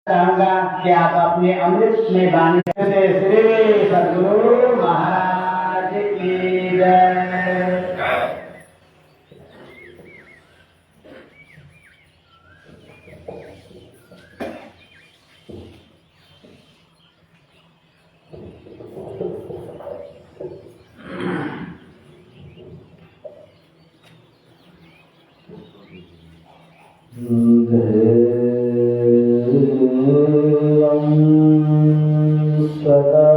चाहूंगा कि आप अपने अमृत में वाणी से श्री सद्गुरु महाराज की जय। सदा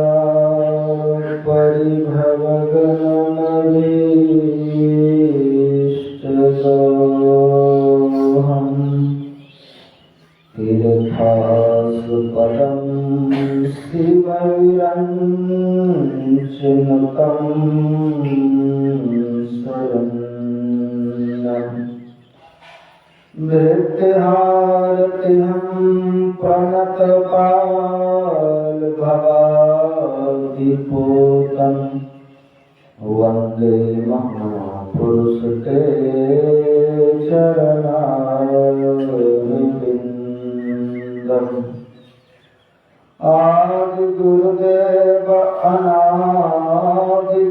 परिभवगणनभीष्टसोऽहं तीर्थास्पदं शिवविरञ्जनकं शरण्यम् मृत्युहारतिहं प्रणतपालभवाब्धिपूतं वन्दे महापुरुषते चरणारविन्दम्। आदिगुरुदेव अनादिगुरुदेव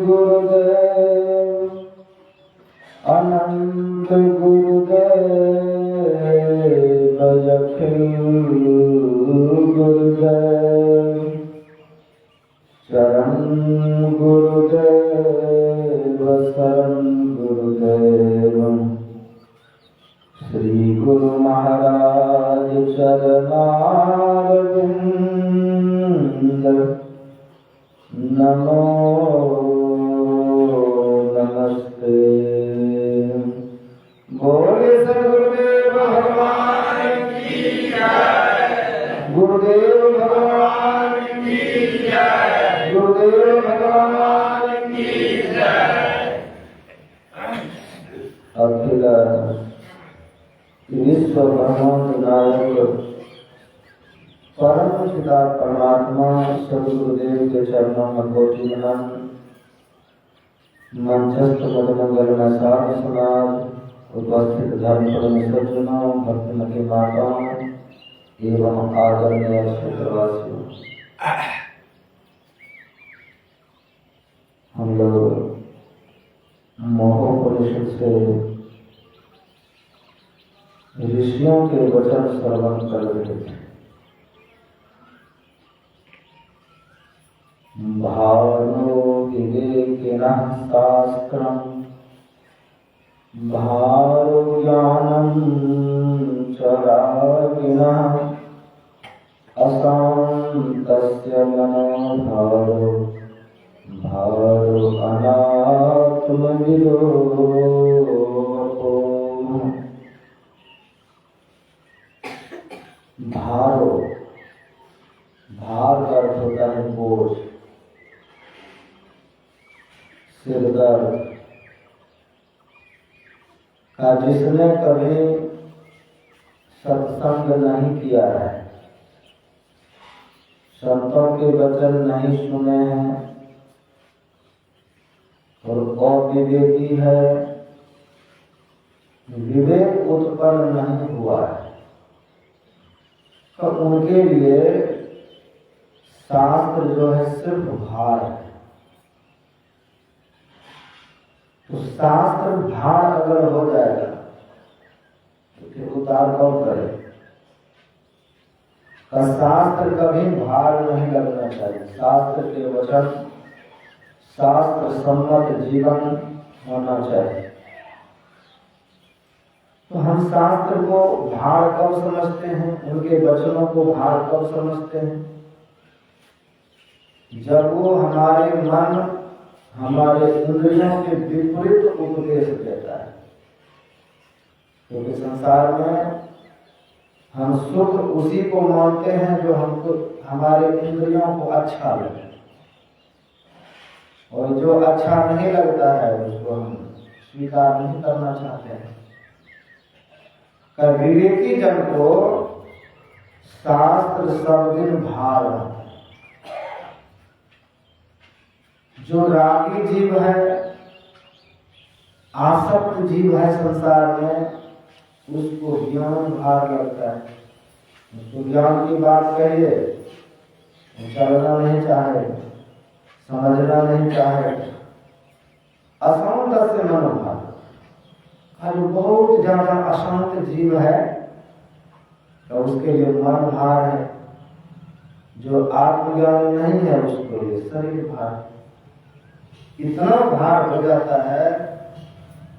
अनंत गुरुदेव अखिल गुरुदेव शरण गुरुदेव शरण गुरुदेव श्री गुरु महाराज चरणारविंद नमो नमस्ते। बोले सद्गुरुदेव भगवान की जय। गुरुदेव भगवान की जय। गुरुदेव भगवान की जय। अखिल विश्व ब्रह्मांड नायक परम पिता परमात्मा सद्गुरुदेव के चरणों में कोटि नमन। मंचस्थ मदमंगल में साध समाज उपस्थित धर्म सज्जनों भक्तमती माताओं एवं आदरणीय क्षेत्रवासियों, हम लोग मोहोपनिषद से ऋषियों के वचन श्रवण कर रहे थे। भावनो विवेकिनः शास्त्रम् भारो ज्ञानं चरागिनः अशान्तस्य मनोभारो भारो अनात्मविदो। भारो भार अर्थ होता है बोझ, सिरदर्द का जिसने कभी सत्संग नहीं किया है, संतों के वचन नहीं सुने हैं और अविवेकी है, विवेक उत्पन्न नहीं हुआ है, तो उनके लिए शास्त्र जो है सिर्फ भार है। तो शास्त्र भार अगर हो जाएगा तो फिर उतार कौन करे? शास्त्र कभी भार नहीं लगना चाहिए। शास्त्र के वचन शास्त्र सम्मत जीवन होना चाहिए। तो हम शास्त्र को भार कब समझते हैं, उनके वचनों को भार कब समझते हैं? जब वो हमारे मन हमारे इंद्रियों के विपरीत उपदेश देता है। क्योंकि संसार में हम सुख उसी को मानते हैं जो हमको हमारे इंद्रियों को अच्छा लगे, और जो अच्छा नहीं लगता है उसको हम स्वीकार नहीं करना चाहते हैं। विवेकी जन को शास्त्र सब दिन भार है। जो रागी जीव है, आसक्त जीव है संसार में, उसको ज्ञान भार लगता है। उसको ज्ञान की बात कहिए, वो चलना नहीं चाहे, समझना नहीं चाहे, अशांत से मनोभाव। और बहुत ज्यादा अशांत जीव है तो उसके लिए मन भार है, जो आत्मज्ञान नहीं है उसके लिए शरीर भार। इतना भार हो जाता है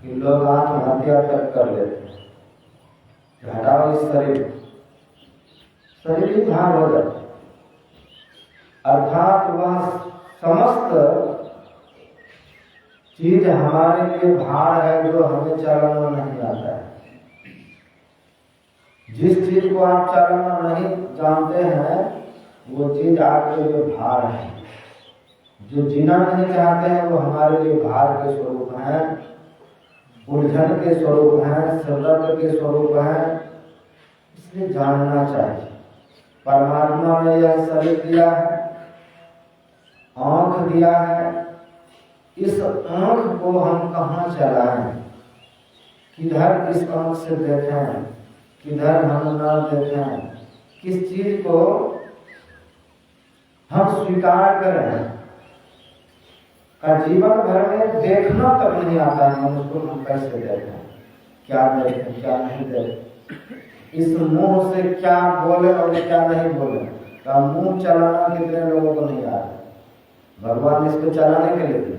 कि लोग आत्महत्या तक कर लेते हैं। हटाओ इस शरीर ही भार हो जाता है। अर्थात वह समस्त चीज हमारे लिए भार है जो हमें चलाना नहीं आता है। जिस चीज को आप चलाना नहीं जानते हैं वो चीज आपके लिए भार है। जो जीना नहीं चाहते हैं वो हमारे लिए भार के स्वरूप हैं, उलझन के स्वरूप हैं, सरदर्द के स्वरूप हैं। इसलिए जानना चाहिए परमात्मा ने यह शरीर दिया है, आंख दिया है, इस आंख को हम कहाँ चलाएं, किधर इस आंख से देखें, किधर हम न देखें, किस चीज को हम स्वीकार करें। का जीवन भर में देखना तक नहीं आता है, हम उसको हम कैसे देखें, क्या देखें क्या नहीं देखें, इस मुंह से क्या बोले और क्या नहीं बोले। का मुंह चलाना कितने लोगों को नहीं आता, भगवान इसको चलाने के लिए दिया।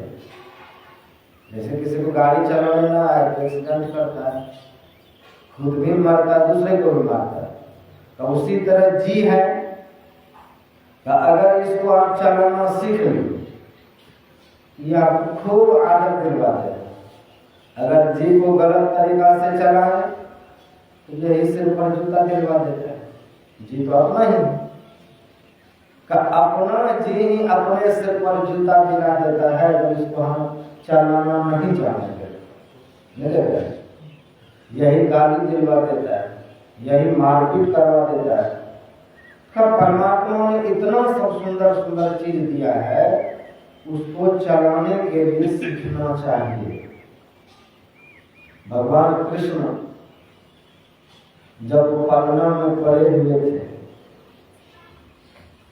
जैसे किसी को गाड़ी चलाने ना आए तो एक्सीडेंट करता है, खुद भी मरता है, दूसरे को भी मारता है। तो उसी तरह जी है, तो अगर इसको आप चलाना सीख लीजिए, ये आपको खूब आदत दिलवाते हैं। अगर जी को गलत तरीका से चलाए तो यही सिर पर जूता दिलवा देता है। जी तो अपना ही का अपना जी ही अपने सिर पर जूता दिला देता है जब इसको हम चलाना नहीं जानते। मेरे यही गाली दिलवा देता है, यही मारपीट करवा देता है। परमात्मा ने इतना सब सुंदर सुंदर चीज दिया है, उसको चलाने के लिए सीखना चाहिए। भगवान कृष्ण जब पलना में पड़े हुए थे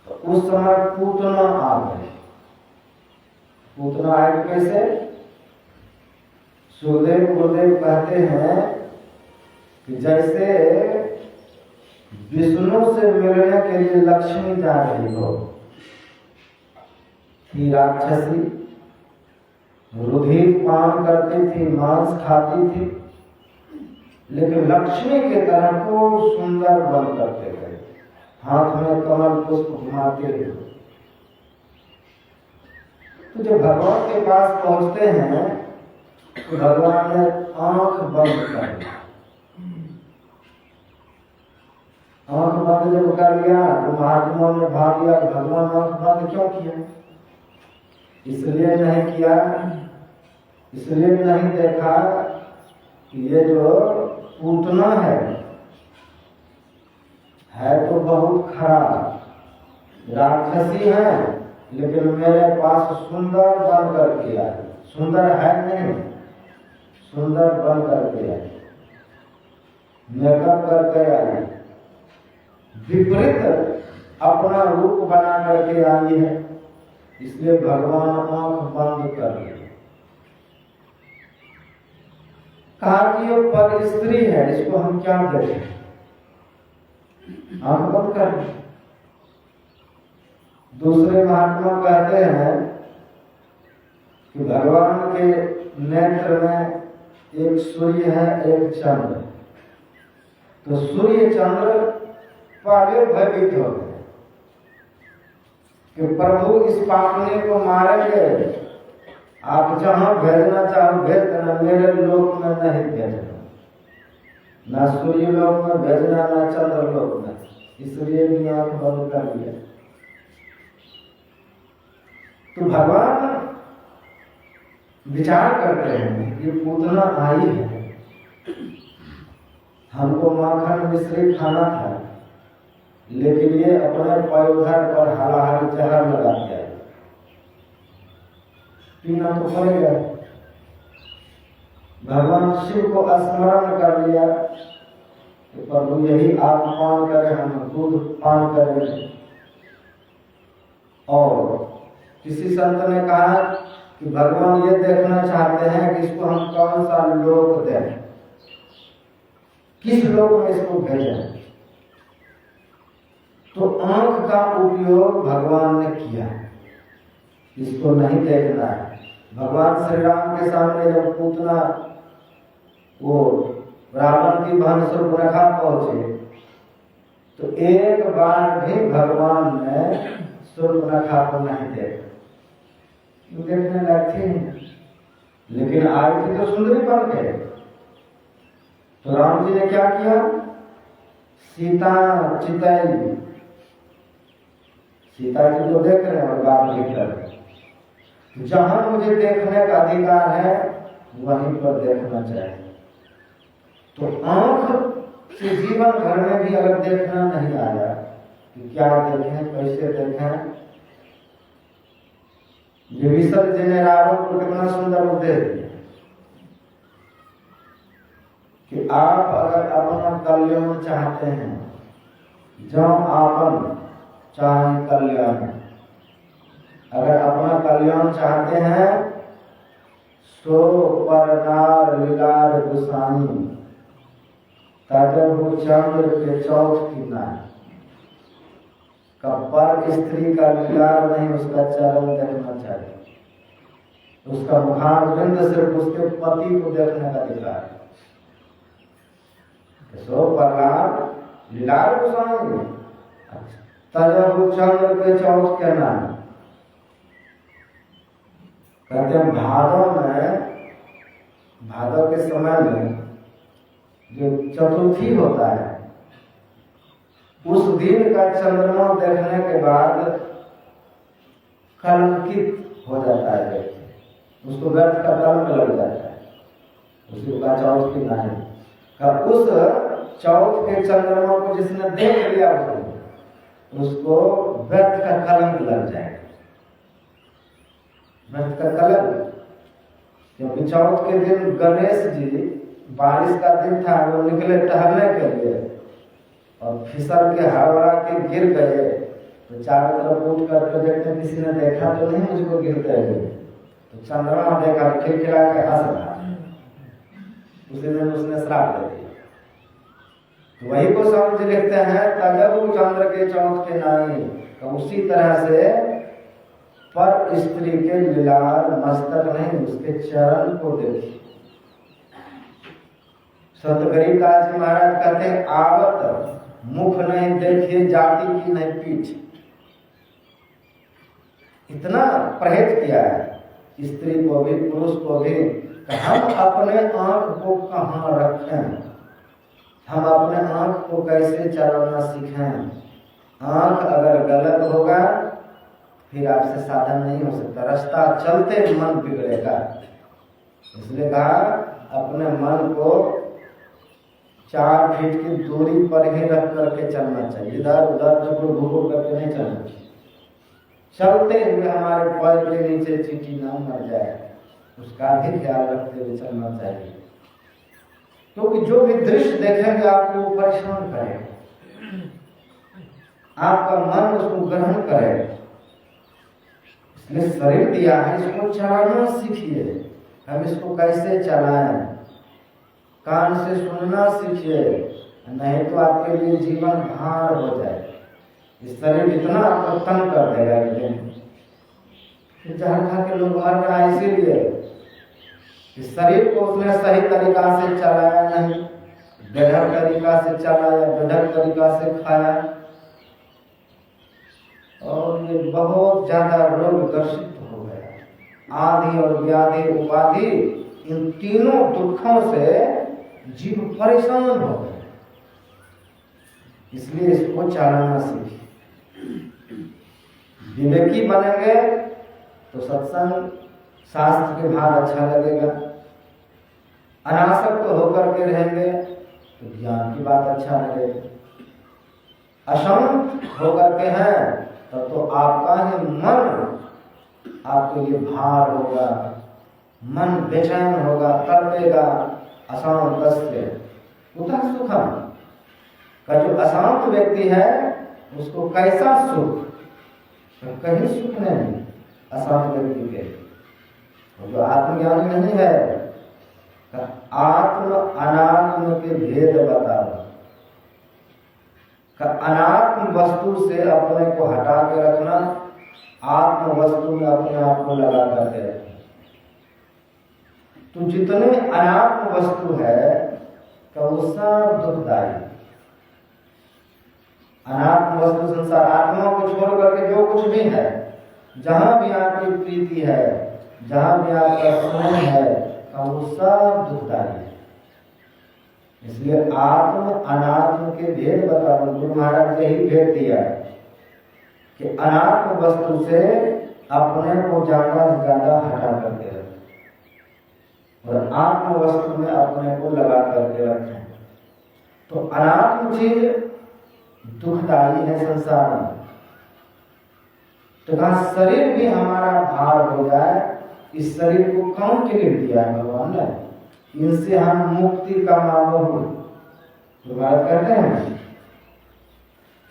तो उस समय पूतना आ गए। पूतना आए कैसे? सुखदेव गुरुदेव कहते हैं कि जैसे विष्णु से मिलने के लिए लक्ष्मी जा रही हो, थी राक्षसी, रुधिर पान करती थी, मांस खाती थी, लेकिन लक्ष्मी के तरह को सुंदर बन करते गए, हाथ में कमल पुष्प घुमाते हुए। तो जब भगवान के पास पहुंचते हैं तो भगवान ने आंख बंद कर दी। आंख बंद जब कर लिया तो महात्मा ने भाग लिया, भगवान आंख बंद क्यों किया? इसलिए नहीं किया, इसलिए नहीं देखा कि ये जो पूतना है तो बहुत खराब, राक्षसी है, लेकिन मेरे पास सुंदर बन करके आई। सुंदर है नहीं, सुंदर बन करके आई, मेकअप करके आई, विपरीत अपना रूप बना करके आई है। इसलिए भगवान आंख बंद कर दिए। कहा कि ये पर स्त्री है, इसको हम क्या देखें, आंख बंद कर दी। दूसरे महात्मा कहते हैं कि भगवान के नेत्र में एक सूर्य है, एक चंद्र। तो सूर्य चंद्र पहले भयभीत हो गए कि प्रभु इस पापनी को मारेंगे, आप जहां भेजना चाहो भेज देना, मेरे लोक में नहीं भेजना, ना सूर्य लोक में भेजना, ना चंद्र लोक में। इसलिए भी आंख बंद कर दिया। तो भगवान विचार करते हैं, ये पूतना आई है, हमको माखन मिश्री खाना था, लेकिन ये अपने पयोधर पर हलाहल जहर लगा दिया, पीना तो पड़ेगा। भगवान शिव को स्मरण कर लिया, कि प्रभु यही आप पान करें, हम दूध पान करें। और किसी संत ने कहा कि भगवान ये देखना चाहते हैं कि इसको हम कौन सा लोक दें, किस लोक में इसको भेजें। तो आंख का उपयोग भगवान ने किया, इसको नहीं देखना है। भगवान श्री राम के सामने जब पूतना वो रावण की बहन शूर्पणखा पहुंचे तो एक बार भी भगवान ने शूर्पणखा को नहीं देखा। देखने लायक थी, लेकिन आई थी तो सुंदरी बन के। तो राम जी ने क्या किया, सीता चिताई, सीता जी को देख रहे हैं और बात लिख रहे। जहां मुझे देखने का अधिकार है वहीं पर देखना चाहिए। तो आंख से जीवन भर में भी अगर देखना नहीं आया कि क्या देखें, कैसे देखें। विभीषण जी ने रावण को कितना सुंदर उपदेश दिया कि आप अगर अपना कल्याण चाहते हैं, जब आपन चाहे कल्याण, अगर अपना कल्याण चाहते हैं सो पर नार लीलार गुसाई तजबु चंद्र के चौथ की नाई। पर स्त्री का लीलार नहीं, उसका चरण देखना चाहिए, उसका मुखार बिंद सिर्फ उसके पति को देखने का अधिकार है। सो पर लीलार गुसाई तजबु चंद्र के चौथ के नाई। कहते हैं भादव के समय में जो चतुर्थी होता है, उस दिन का चंद्रमा देखने के बाद कलंकित हो जाता है व्यक्ति, उसको व्यर्थ का कलंक लग जाता है, उसी का चौथ की नाई। उस चौथ के चंद्रमा को जिसने देख लिया उसको व्यर्थ का कलंक लग जाएगा, व्यर्थ का कलंक। क्योंकि चौथ के दिन गणेश जी, बारिश का दिन था, वो निकले टहलने के लिए और फिसल के हड़बड़ा के गिर गए। तो चारों तरफ उठ करके देखते किसी ने देखा तो नहीं मुझको गिरते हुए। तो चंद्रमा देखा, खिलखिला के हंस रहा। उसी दिन उसने श्राप दे दिया। तो वही को समझ लिखते हैं तजबु चंद्र के चौथ के नाई। तो उसी तरह से पर स्त्री के लीलार मस्तक नहीं, उसके चरण को देखिए। संत गरीबदास जी महाराज कहते हैं आवत मुख नहीं देखिए जाति की नहीं पीठ। इतना परहेज किया है स्त्री को भी पुरुष को भी, हम अपने आंख को कहाँ रखें, हम अपने आंख को कैसे चलाना सीखें। आंख अगर गलत होगा फिर आपसे साधन नहीं हो सकता, रास्ता चलते मन बिगड़ेगा। इसलिए कहा अपने मन को 4 फीट की दूरी पर ही रख करके चलना चाहिए, इधर उधर चुप घुकुर करके नहीं चलना चाहिए। चलते हुए हमारे पैर के नीचे चींटी ना मर जाए, उसका भी ख्याल रखते हुए चलना चाहिए। क्योंकि जो भी दृश्य देखेंगे आपको परेशान करेगा, आपका मन उसको ग्रहण करेगा। इसलिए शरीर दिया है, इसको चलाना सीखिए। हम इसको कैसे चलाएं, कान से सुनना सीखिए, नहीं तो आपके लिए जीवन भार हो जाए। इस शरीर इतना आपको तंग कर देगा एक दिन। जहर खा के लोग मर रहा है इसीलिए इस शरीर को उसने सही तरीका से चलाया नहीं, बेढर तरीका से चलाया, बेढर तरीका से खाया, और ये बहुत ज्यादा रोग ग्रसित हो गया। आदि और व्याधि उपाधि, इन तीनों दुखों से जीव परेशान हो गए। इसलिए इसको चलाना सीखिए। विवेकी बनेंगे तो सत्संग शास्त्र के भाग अच्छा लगेगा। अनासक्त होकर के रहेंगे तो ज्ञान की बात अच्छा लगेगा। अशांत होकर के हैं तो आपका ही मन आपके लिए भार होगा, मन बेचैन होगा, तड़पेगा। अशांत से उतर सुखम, का जो अशांत व्यक्ति है उसको कैसा सुख, कहीं सुख नहीं अशांत व्यक्ति के। और जो आत्मज्ञानी नहीं है, आत्म अनात्म के भेद बताओ, अनात्म वस्तु से अपने को हटा के रखना, आत्म वस्तु में अपने आप को लगा करके रखना। तो जितने अनात्म वस्तु है का वो सब दुखदायी। अनात्म वस्तु संसार, आत्मा को छोड़ करके जो कुछ भी है, जहां भी आपकी प्रीति है, जहां भी आपका स्नेह है, वो सब दुखदायी है। इसलिए आत्म अनात्म के भेद बता, गुरु महाराज ने ही भेद दिया कि अनात्म वस्तु से अपने को ज्यादा ज्यादा हटा करके रखें और आत्म वस्तु में अपने को लगा करके रखें। तो अनात्म चीज दुखदायी है संसार में। तो कहा शरीर भी हमारा भार हो जाए, इस शरीर को कौन के लिए दिया है भगवान ने? इनसे हम मुक्ति का मांगो। तो बात कहते हैं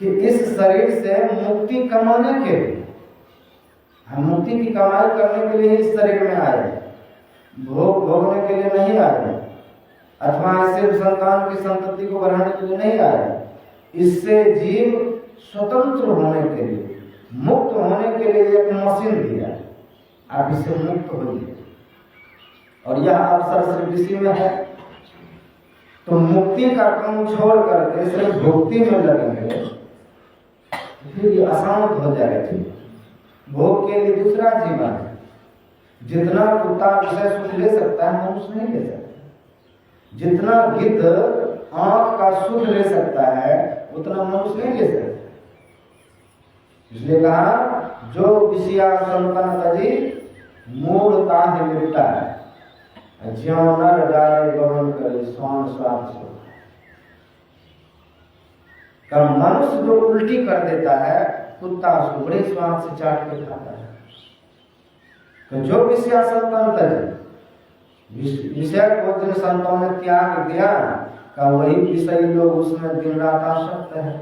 कि इस शरीर से मुक्ति कमाने के लिए, हम मुक्ति की कमाई करने के लिए इस शरीर में आए, भोग भोगने के लिए नहीं आए, अथवा सिर्फ संतान की संतति को बढ़ाने के लिए नहीं आए। इससे जीव स्वतंत्र होने के लिए, मुक्त होने के लिए एक मशीन दिया, आप इससे मुक्त होइए। और यह अवसर सिर्फ इसी में है। तो मुक्ति का काम छोड़ करके सिर्फ भक्ति में लगेंगे, फिर ये अशांत हो जाएगा। भोग के लिए दूसरा जीवन है। जितना कुत्ता विषय सुख ले सकता है, मनुष्य नहीं ले सकता। जितना गिद्ध आंख का सुख ले सकता है, उतना मनुष्य नहीं ले सकता। इसलिए कहा जो विषया संतन तजी मूढ़ता ही मिलता है, ज्यों नर डाले गमन करे स्वान स्वाद सो। का मनुष्य जो उल्टी कर देता है, कुत्ता उसको बड़े स्वाद से चाट के खाता है। तो जो विषया संतन तजी, विषय को जिन संतों ने त्याग दिया, का वही विषयी लोग उसमें दिन रात आसक्त है।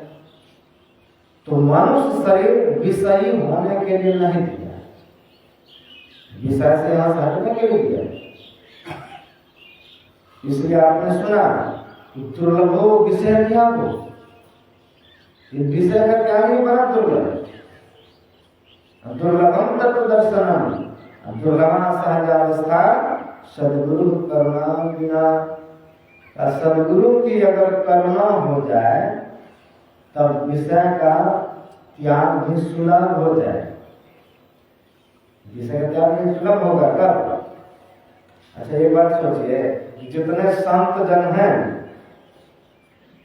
तो मनुष्य शरीर विषयी होने के लिए नहीं दिया, विषय से यहां से हटने के लिए दिया। इसलिए आपने सुना दुर्लभो विषय क्या हो, ये विषय का क्या नहीं बड़ा दुर्लभ। दुर्लभम तत्व दर्शनम, दुर्लभा सहजावस्था सदगुरु करुणा बिना। सदगुरु की अगर करुणा हो जाए तब विषय का त्याग भी सुलभ हो जाए। विषय का त्याग भी सुलभ होगा कब? अच्छा एक बात सोचिए, जितने संत जन हैं,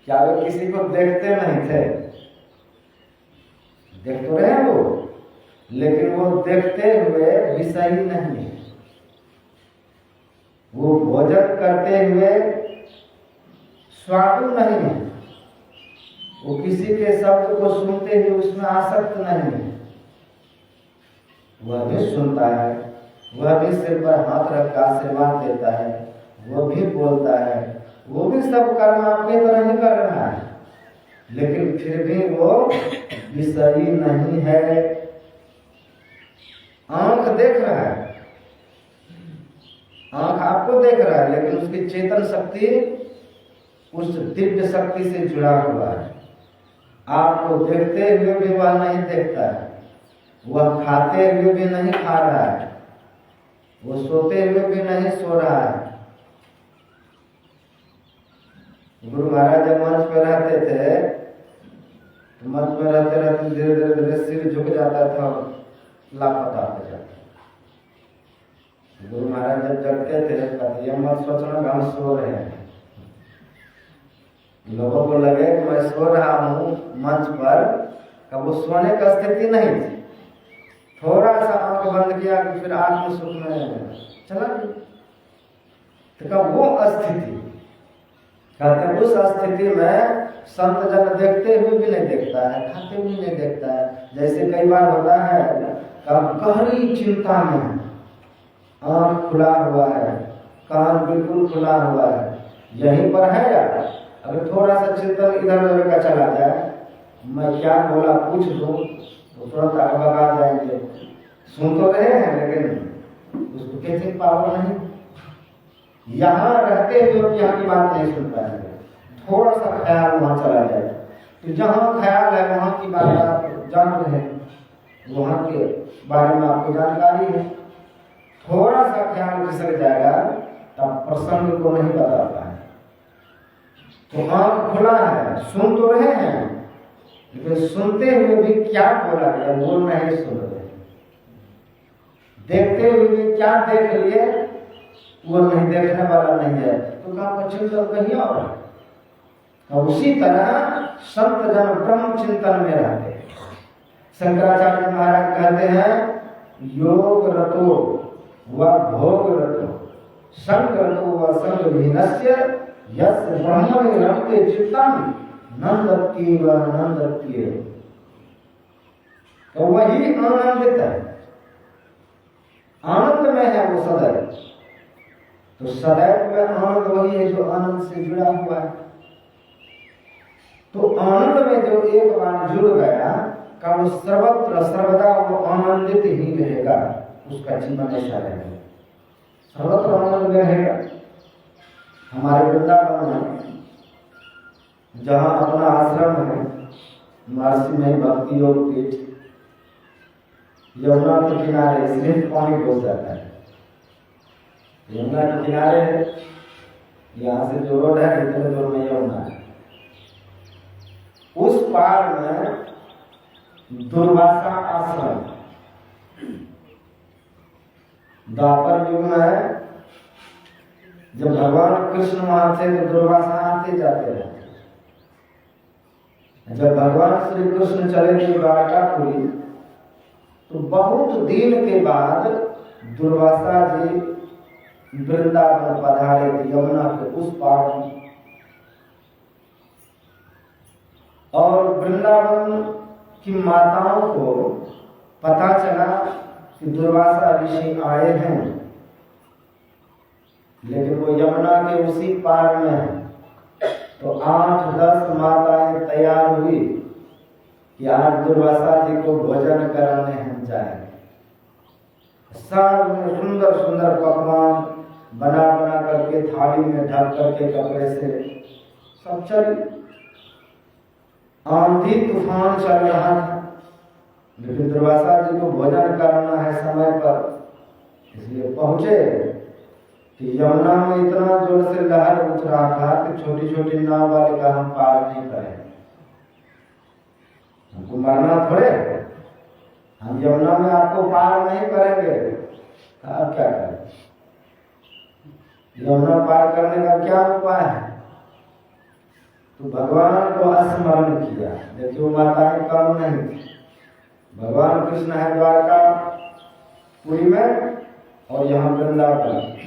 क्या वे किसी को देखते नहीं थे? देख तो रहे वो, लेकिन वो देखते हुए विषयी नहीं है। वो भोजन करते हुए स्वादु नहीं है। वो किसी के शब्द को सुनते हुए उसमें आसक्त नहीं है। वह भी सुनता है, वह भी सिर पर हाथ रखकर आशीर्वाद देता है, वो भी बोलता है, वो भी सब कर्म आपके तरह ही कर रहा है, लेकिन फिर भी वो विषयी नहीं है। आंख देख रहा है, आंख आपको देख रहा है, लेकिन उसकी चेतन शक्ति उस दिव्य शक्ति से जुड़ा हुआ है। आपको देखते हुए भी वह नहीं देखता है, वह खाते हुए भी नहीं खा रहा है, वो सोते हुए भी नहीं सो रहा है। गुरु महाराज जब मंच पर रहते थे, तो मंच पर रहते रहते धीरे धीरे धीरे सिर झुक जाता था, लापता हो जाता। गुरु महाराज जब जगते थे, कहते ये मत सोचना कि हम सो रहे हैं। लोगों को लगे कि मैं सो रहा हूँ मंच पर, कब वो सोने का स्थिति नहीं थी। थोड़ा सा आंख बंद किया कि फिर आत्म सुख में चला गया। तो कब वो स्थिति, कहते उस स्थिति में संत जन देखते हुए भी नहीं देखता है, खाते हुए नहीं देखता है। जैसे कई बार होता है कब गहरी चिंता में, आंख खुला हुआ है, कान बिल्कुल खुला हुआ है, यहीं पर है या अगर थोड़ा सा चिंतन इधर उधर का चला जाए, मैं क्या बोला पूछ दूं तो तुरंत अगबगा जाएंगे। सुन तो रहे हैं लेकिन उसको कैसे पावर नहीं, यहाँ रहते हुए यहाँ की बात नहीं सुन पाएंगे। थोड़ा सा ख्याल वहां चला जाए तो जहाँ ख्याल है वहां की बात आप जान रहे हैं, वहां के बारे में आपको जानकारी है। थोड़ा सा ख्याल खिसक जाएगा तब प्रसंग को नहीं बता पाए। तो आंख खुला है, सुन तो रहे हैं लेकिन सुनते हुए भी क्या बोला गया वो नहीं सुन रहे, देखते हुए भी क्या देख लिए वो नहीं, देखने वाला नहीं है। तो काम का चिंतन कहीं और है। और उसी तरह संत जन ब्रह्म चिंतन में रहते हैं। शंकराचार्य महाराज कहते हैं योग रतो व भोग रतो संग रतो व संग विहीनस्य यस ब्रह्म रमते चित्तम नंदती व नंदती। तो वही आनंदित है, आनंद में है वो सदैव। तो सदैव में आनंद वही है जो आनंद से जुड़ा हुआ है। तो आनंद में जो एक बार जुड़ गया का वो सर्वत्र सर्वदा वो आनंदित ही रहेगा, उसका जीवन ऐसा रहेगा, सर्वत्र आनंद में रहेगा। हमारे वृंदावन में जहाँ अपना आश्रम है महर्षि में भक्ति योग पीठ, यमुना के किनारे सिर्फ पानी घुस जाता है। यमुना के किनारे यहाँ से जो रोड है कितने दूर में यमुना है, उस पार में दुर्वासा आश्रम। द्वापर युग में जब भगवान कृष्ण वहां थे तो दुर्वासा आते जाते रहे। जब भगवान श्री कृष्ण चले थे द्वारकापुरी तो बहुत दिन के बाद दुर्वासा जी वृंदावन पधारे थे यमुना के उस पार में। और वृंदावन की माताओं को पता चला कि दुर्वासा ऋषि आए हैं, लेकिन वो यमुना के उसी पार में है। तो 8-10 माताएं तैयार हुई कि आज दुर्वासा जी को भोजन कराने हम जाएंगे। सब सुंदर सुंदर पकवान बना बना करके थाली में ढक करके कपड़े से सब चल। आंधी तूफान चल रहा था लेकिन दुर्वासा जी को भोजन करना है समय पर, इसलिए पहुंचे कि यमुना में इतना जोर से लहर उठ रहा था कि छोटी छोटी नाव वाले का हम पार नहीं करें, हमको मरना थोड़े, हम यमुना में आपको पार नहीं करेंगे। अब क्या करें, यमुना पार करने का क्या उपाय है? तो भगवान को स्मरण किया। देखिए माताएं कम नहीं थी, भगवान कृष्ण है द्वारका पुरी में और यहाँ वृंदावन।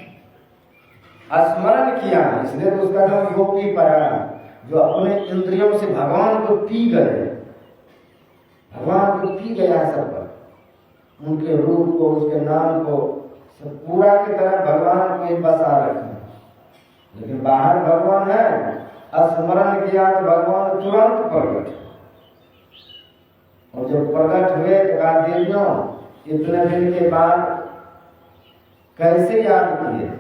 स्मरण किया इसलिए तो उसका नाम गोपी परा, जो अपने इंद्रियों से भगवान को पी गए, भगवान को पी गया सब पर, उनके रूप को उसके नाम को सब पूरा की तरह भगवान को बसा रखा। लेकिन बाहर भगवान है, स्मरण किया तो भगवान तुरंत प्रकट, और जब प्रकट हुए तो कहा देवियों इतने दिन के बाद कैसे याद किए?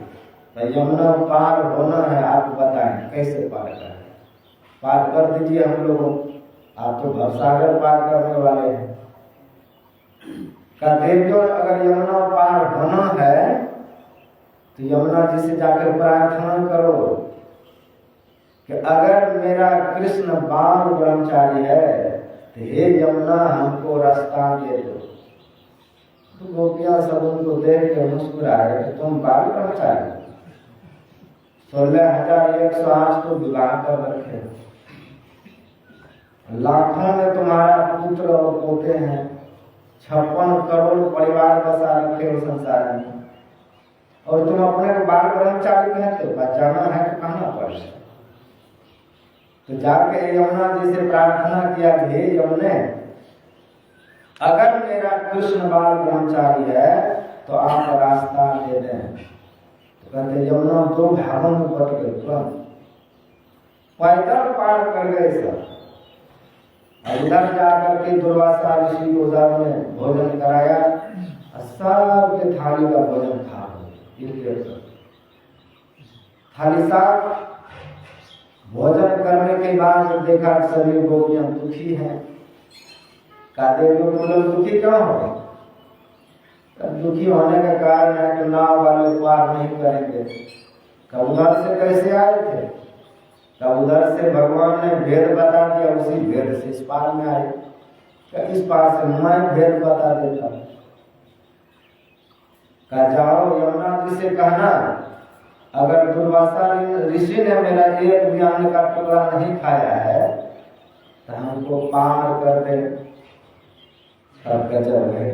यमुना पार होना है, आप बताएं कैसे पार करें? पार कर दीजिए हम लोगों, आप तो भवसागर पार करने वाले हैं। का देवियों अगर यमुना पार होना है तो यमुना जी से जाकर प्रार्थना करो कि अगर मेरा कृष्ण बाल ब्रह्मचारी है तो हे यमुना हमको रास्ता दे दो। तो गोपियां सब उनको देख के मुस्कुराए कि तुम बाल ब्रह्मचारी, 16,108 तो विवाह कर रखे, लाखों में तुम्हारा पुत्र और पोते हैं, 56 करोड़ परिवार बसा रखे हो संसार में, और तुम अपने को बाल ब्रह्मचारी कहते हो? बचाना है तो कहना पड़ेगा। तो जाके यमुना जी से प्रार्थना किया, हे यमुने अगर मेरा कृष्ण बाल ब्रह्मचारी है तो आप रास्ता दे दें। तो कहते यमुना 2 भागों में बट गए तुरंत, पैदल पार कर गए सब। उधर जाकर के दुर्वासा ऋषि को उधर में भोजन कराया, सबके थाली का भोजन खा गए। थाली साफ भोजन करने के बाद देखा सभी गोपियां दुखी हैं। कहते तुम लोग दुखी क्यों हो? दुखी होने का कारण है कि नाव वाले पार नहीं करेंगे। उधर से कैसे आए थे? उधर से भगवान ने भेद बता दिया, उसी भेद से इस पार में आए। इस पार से मैं भेद बता देता। कहा जाओ यमुना जी से कहना, अगर दुर्वासा ऋषि ने मेरा एक भी अन्न का टुकड़ा नहीं खाया है तो हमको पार कर दे। सब गजब है।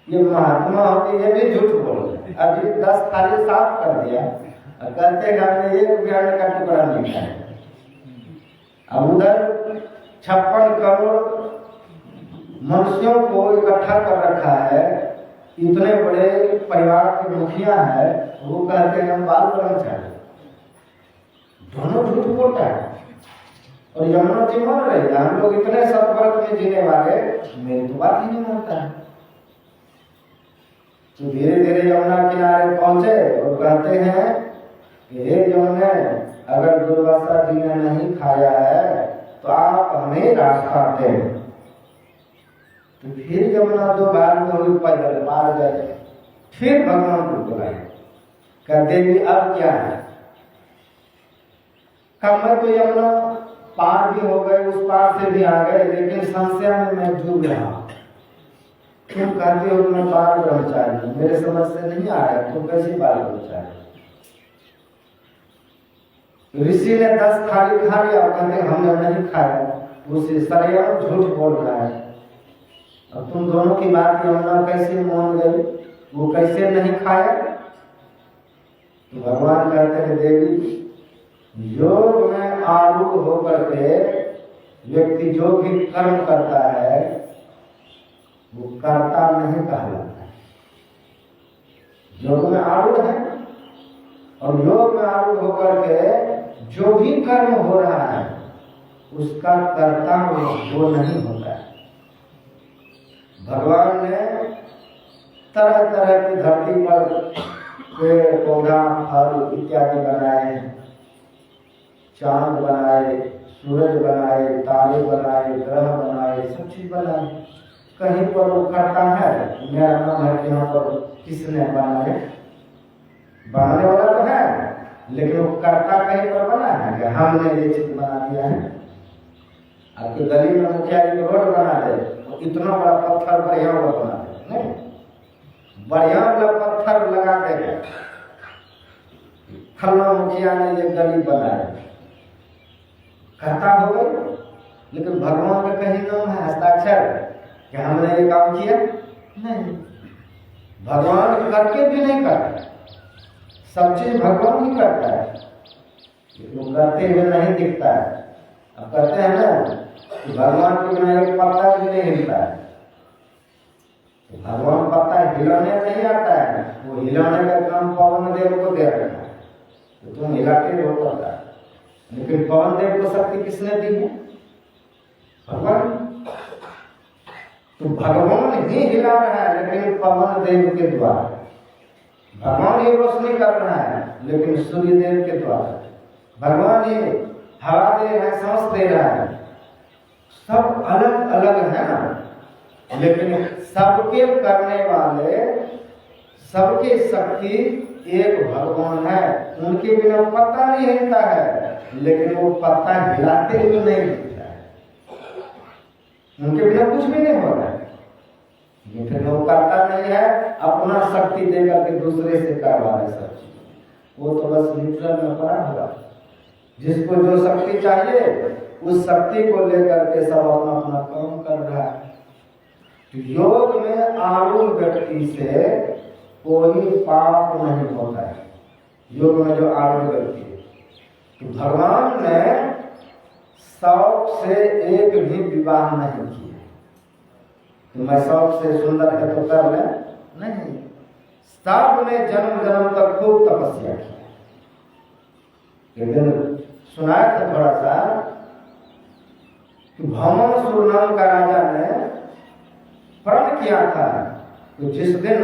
ये महात्मा होते ये भी झूठ बोल रहे। अभी 10 थाली साफ कर दिया और कहते हैं हमने एक भी अन्न का टुकड़ा नहीं खाया। अब उधर 56 करोड़ मनुष्यों को इकट्ठा कर रखा है, इतने बड़े परिवार के मुखिया है, वो कहते हैं हम बाल ब्रह्मचारी। दोनों झूठ बोलता है। और यमुना जी मान रहे हैं हम लोग इतने सतव्रत में जीने वाले, मेरी तो बात ही नहीं मानता है। तो धीरे धीरे यमुना किनारे पहुंचे और कहते हैं कि हे यमुना, अगर दुर्वासा जी ने नहीं खाया है तो आप हमें रास्ता दें। तो फिर यमुना 2 बार में हुई पैदल पार गए। फिर भगवान को बुलाए, कहते भी अब क्या है? मैं तो यमुना पार भी हो गए, उस पार से भी आ गए, लेकिन संशय में मैं डूब रहा। तुम कहते हो मैं बाल ब्रह्मचारी हूं, मेरे समझ से नहीं आ रहा तुम कैसे बाल ब्रह्मचारी? ऋषि ने 10 थाली खा लिया और कहते हमने नहीं खाया। उसे सरेआम झूठ बोल रहा है। अब तुम दोनों की बात यमुना कैसे मान गई? वो कैसे नहीं खाया? तो भगवान कहते हैं देवी, योग में आरूढ़ होकर के व्यक्ति जो भी कर्म करता है वो कर्ता नहीं कहलाता है। योग में आरूढ़ है और योग में आरूढ़ होकर के जो भी कर्म हो रहा है उसका कर्ता वो नहीं होता है। भगवान ने तरह तरह की धरती पर पेड़ पौधा फल इत्यादि बनाए, चांद बनाए, सूरज बनाए, तारे बनाए, ग्रह बनाए, सब चीज बनाए। कहीं पर वो करता है, मेरा नाम है कि यहाँ पर किसने बनाए? बनाने वाला तो है, लेकिन वो करता कहीं पर बना है कि हमने ये चीज बना दिया है। आपके गली में मुखिया जी रोड बना दे, इतना बड़ा पत्थर बढ़िया वाला बना दे, नहीं बढ़िया वाला पत्थर लगा देगा, फलना मुखिया ने ये गली बनाया, कहता हो गई। लेकिन भगवान का कहीं नाम है हस्ताक्षर कि हमने ये काम किया? नहीं। भगवान करके भी नहीं करता, सब चीज भगवान ही करता है, वो करते हुए नहीं दिखता है। अब कहते हैं ना कि भगवान के बिना एक पत्ता भी नहीं हिलता है। तो भगवान पत्ता हिलाने नहीं आता है, वो हिलाने का काम पवन देव को दे रखा है, तो तुम हिलाते हो पता। लेकिन पवन देव को शक्ति किसने दी है? भगवान। तो भगवान ही हिला रहा है, लेकिन पवन देव के द्वारा। भगवान ही रोशनी कर रहा है, लेकिन सूर्य देव के द्वारा। भगवान ही हवा दे रहा है, सांस दे रहा है। सब अलग अलग है ना, लेकिन सबके करने वाले, सबके शक्ति एक भगवान है। उनके बिना पत्ता नहीं हिलता है, लेकिन वो पत्ता हिलाते हुए नहीं हिलता है। उनके बिना कुछ भी नहीं हो रहा है, लेकिन वो करता नहीं है, अपना शक्ति देकर के दूसरे से करवा रहे सब चीज। वो तो बस न्यूट्रल में पड़ा हुआ। जिसको जो शक्ति चाहिए उस शक्ति को लेकर के सब अपना अपना काम कर रहा है। योग में आरूढ़ व्यक्ति से कोई पाप नहीं होता है। योग में जो आरूढ़ व्यक्ति है, तो भगवान ने शौक से एक भी विवाह नहीं किया। तो मैं शौक से सुंदर है तो कर ले, नहीं। सब ने जन्म जन्म तक खूब तपस्या की, लेकिन सुनाया था थोड़ा सा कि भौमासुर नाम का राजा ने प्रण किया था कि जिस दिन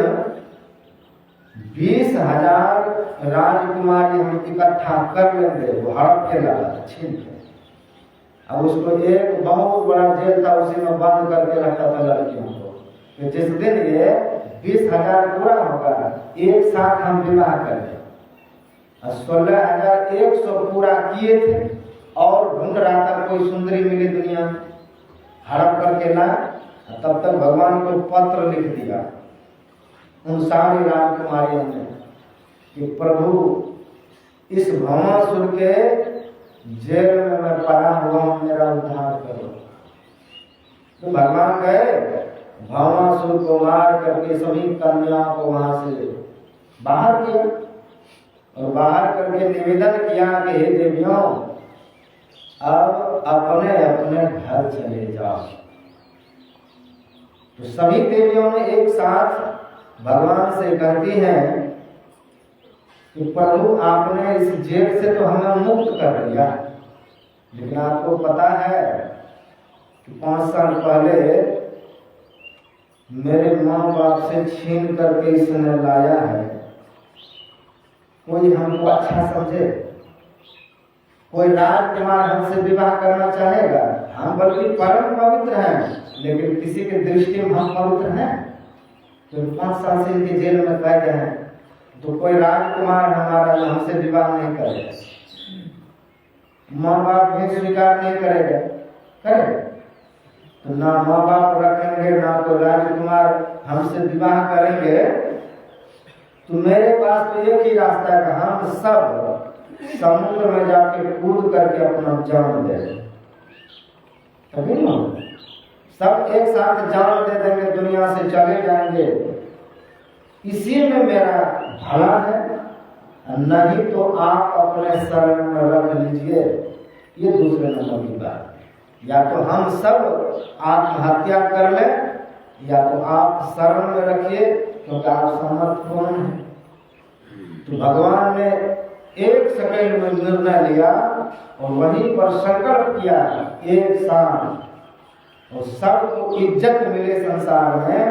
20,000 राजकुमारी हम इकट्ठा कर लेंगे, वो हड़प के लाला छीन के। अब उसको एक बहुत बड़ा जेल था, उसी में बंद करके रखा था लड़कियों को। तो जिस दिन ये 20,000 पूरा होगा, एक साथ हम विवाह करेंगे। 16,100 पूरा किए थे और ढूंढ रहा था कोई सुंदरी मिली दुनिया में, हड़प करके ला। तब तक भगवान को पत्र लिख दिया उन सारी राजकुमारियों ने कि प्रभु इस भौमासुर के जेल में मैं पड़ा हुआ हूं, मेरा उद्धार करो। तो भगवान गए, भौमासुर को मार करके सभी कन्याओं को वहां से बाहर किया और बाहर करके निवेदन किया कि हे देवियों, अब अपने अपने घर चले जाओ। तो सभी देवियों ने एक साथ भगवान से कहती हैं कि प्रभु आपने इस जेल से तो हमें मुक्त कर दिया, लेकिन आपको पता है कि 5 साल पहले मेरे माँ बाप से छीन करके इसने लाया है। कोई हमको अच्छा समझे, कोई राजकुमार हमसे विवाह करना चाहेगा? हम बल्कि परम पवित्र हैं, लेकिन किसी के दृष्टि में हम पवित्र हैं? तो 5 साल से इनके जेल में कैद हैं, तो कोई राजकुमार हमारा हमसे विवाह नहीं करेगा, माँ बाप भी स्वीकार नहीं करेगा, करे तो ना माँ बाप रखेंगे ना तो राजकुमार हमसे विवाह करेंगे। तो मेरे पास तो एक ही रास्ता है कि हम सब समुद्र में जाके कूद करके अपना जान दे दें। तभी ना सब एक साथ जान दे देंगे, दुनिया से चले जाएंगे, इसी में मेरा भला है। नहीं तो आप अपने शरण में रख लीजिए, ये दूसरे नंबर की बात। या तो हम सब आत्महत्या कर लें, या तो आप शरण में रखिए, क्योंकि आप समर्थपूर्ण हैं। तो भगवान ने 1 सेकंड में निर्णय लिया और वहीं पर संकल्प किया एक साथ, और सबको इज्जत मिले संसार में,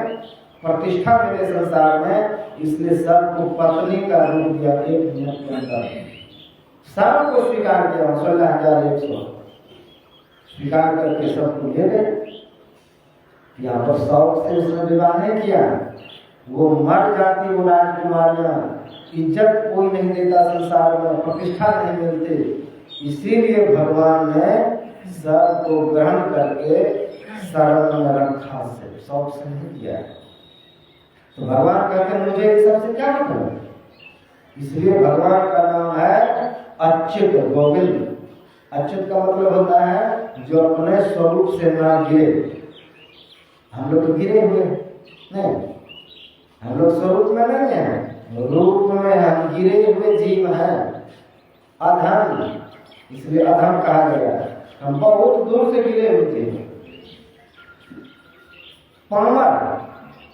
प्रतिष्ठा मिले संसार में, इसलिए सबको पत्नी का रूप दिया। 1 मिनट के अंदर सबको स्वीकार किया। 16,100 स्वीकार करके सबको ले गए। यहाँ पर शौक से उसने विवाह नहीं किया, वो मर जाती वो राजकुमारियां, इज्जत कोई नहीं देता संसार में, प्रतिष्ठा नहीं मिलती। इसीलिए भगवान ने सबको ग्रहण करके शरण में रखा, से शौक से नहीं किया। तो भगवान कहते हैं मुझे इस सबसे क्या मतलब। इसलिए भगवान का नाम है अच्युत गोविंद। अच्युत का मतलब होता है जो अपने स्वरूप से ना गिरे। हम लोग तो गिरे हुए नहीं, हम लोग स्वरूप में नहीं है, रूप में हम गिरे हुए जीव हैं, अधम, इसलिए अधम कहा गया। हम बहुत दूर से गिरे हुए थे,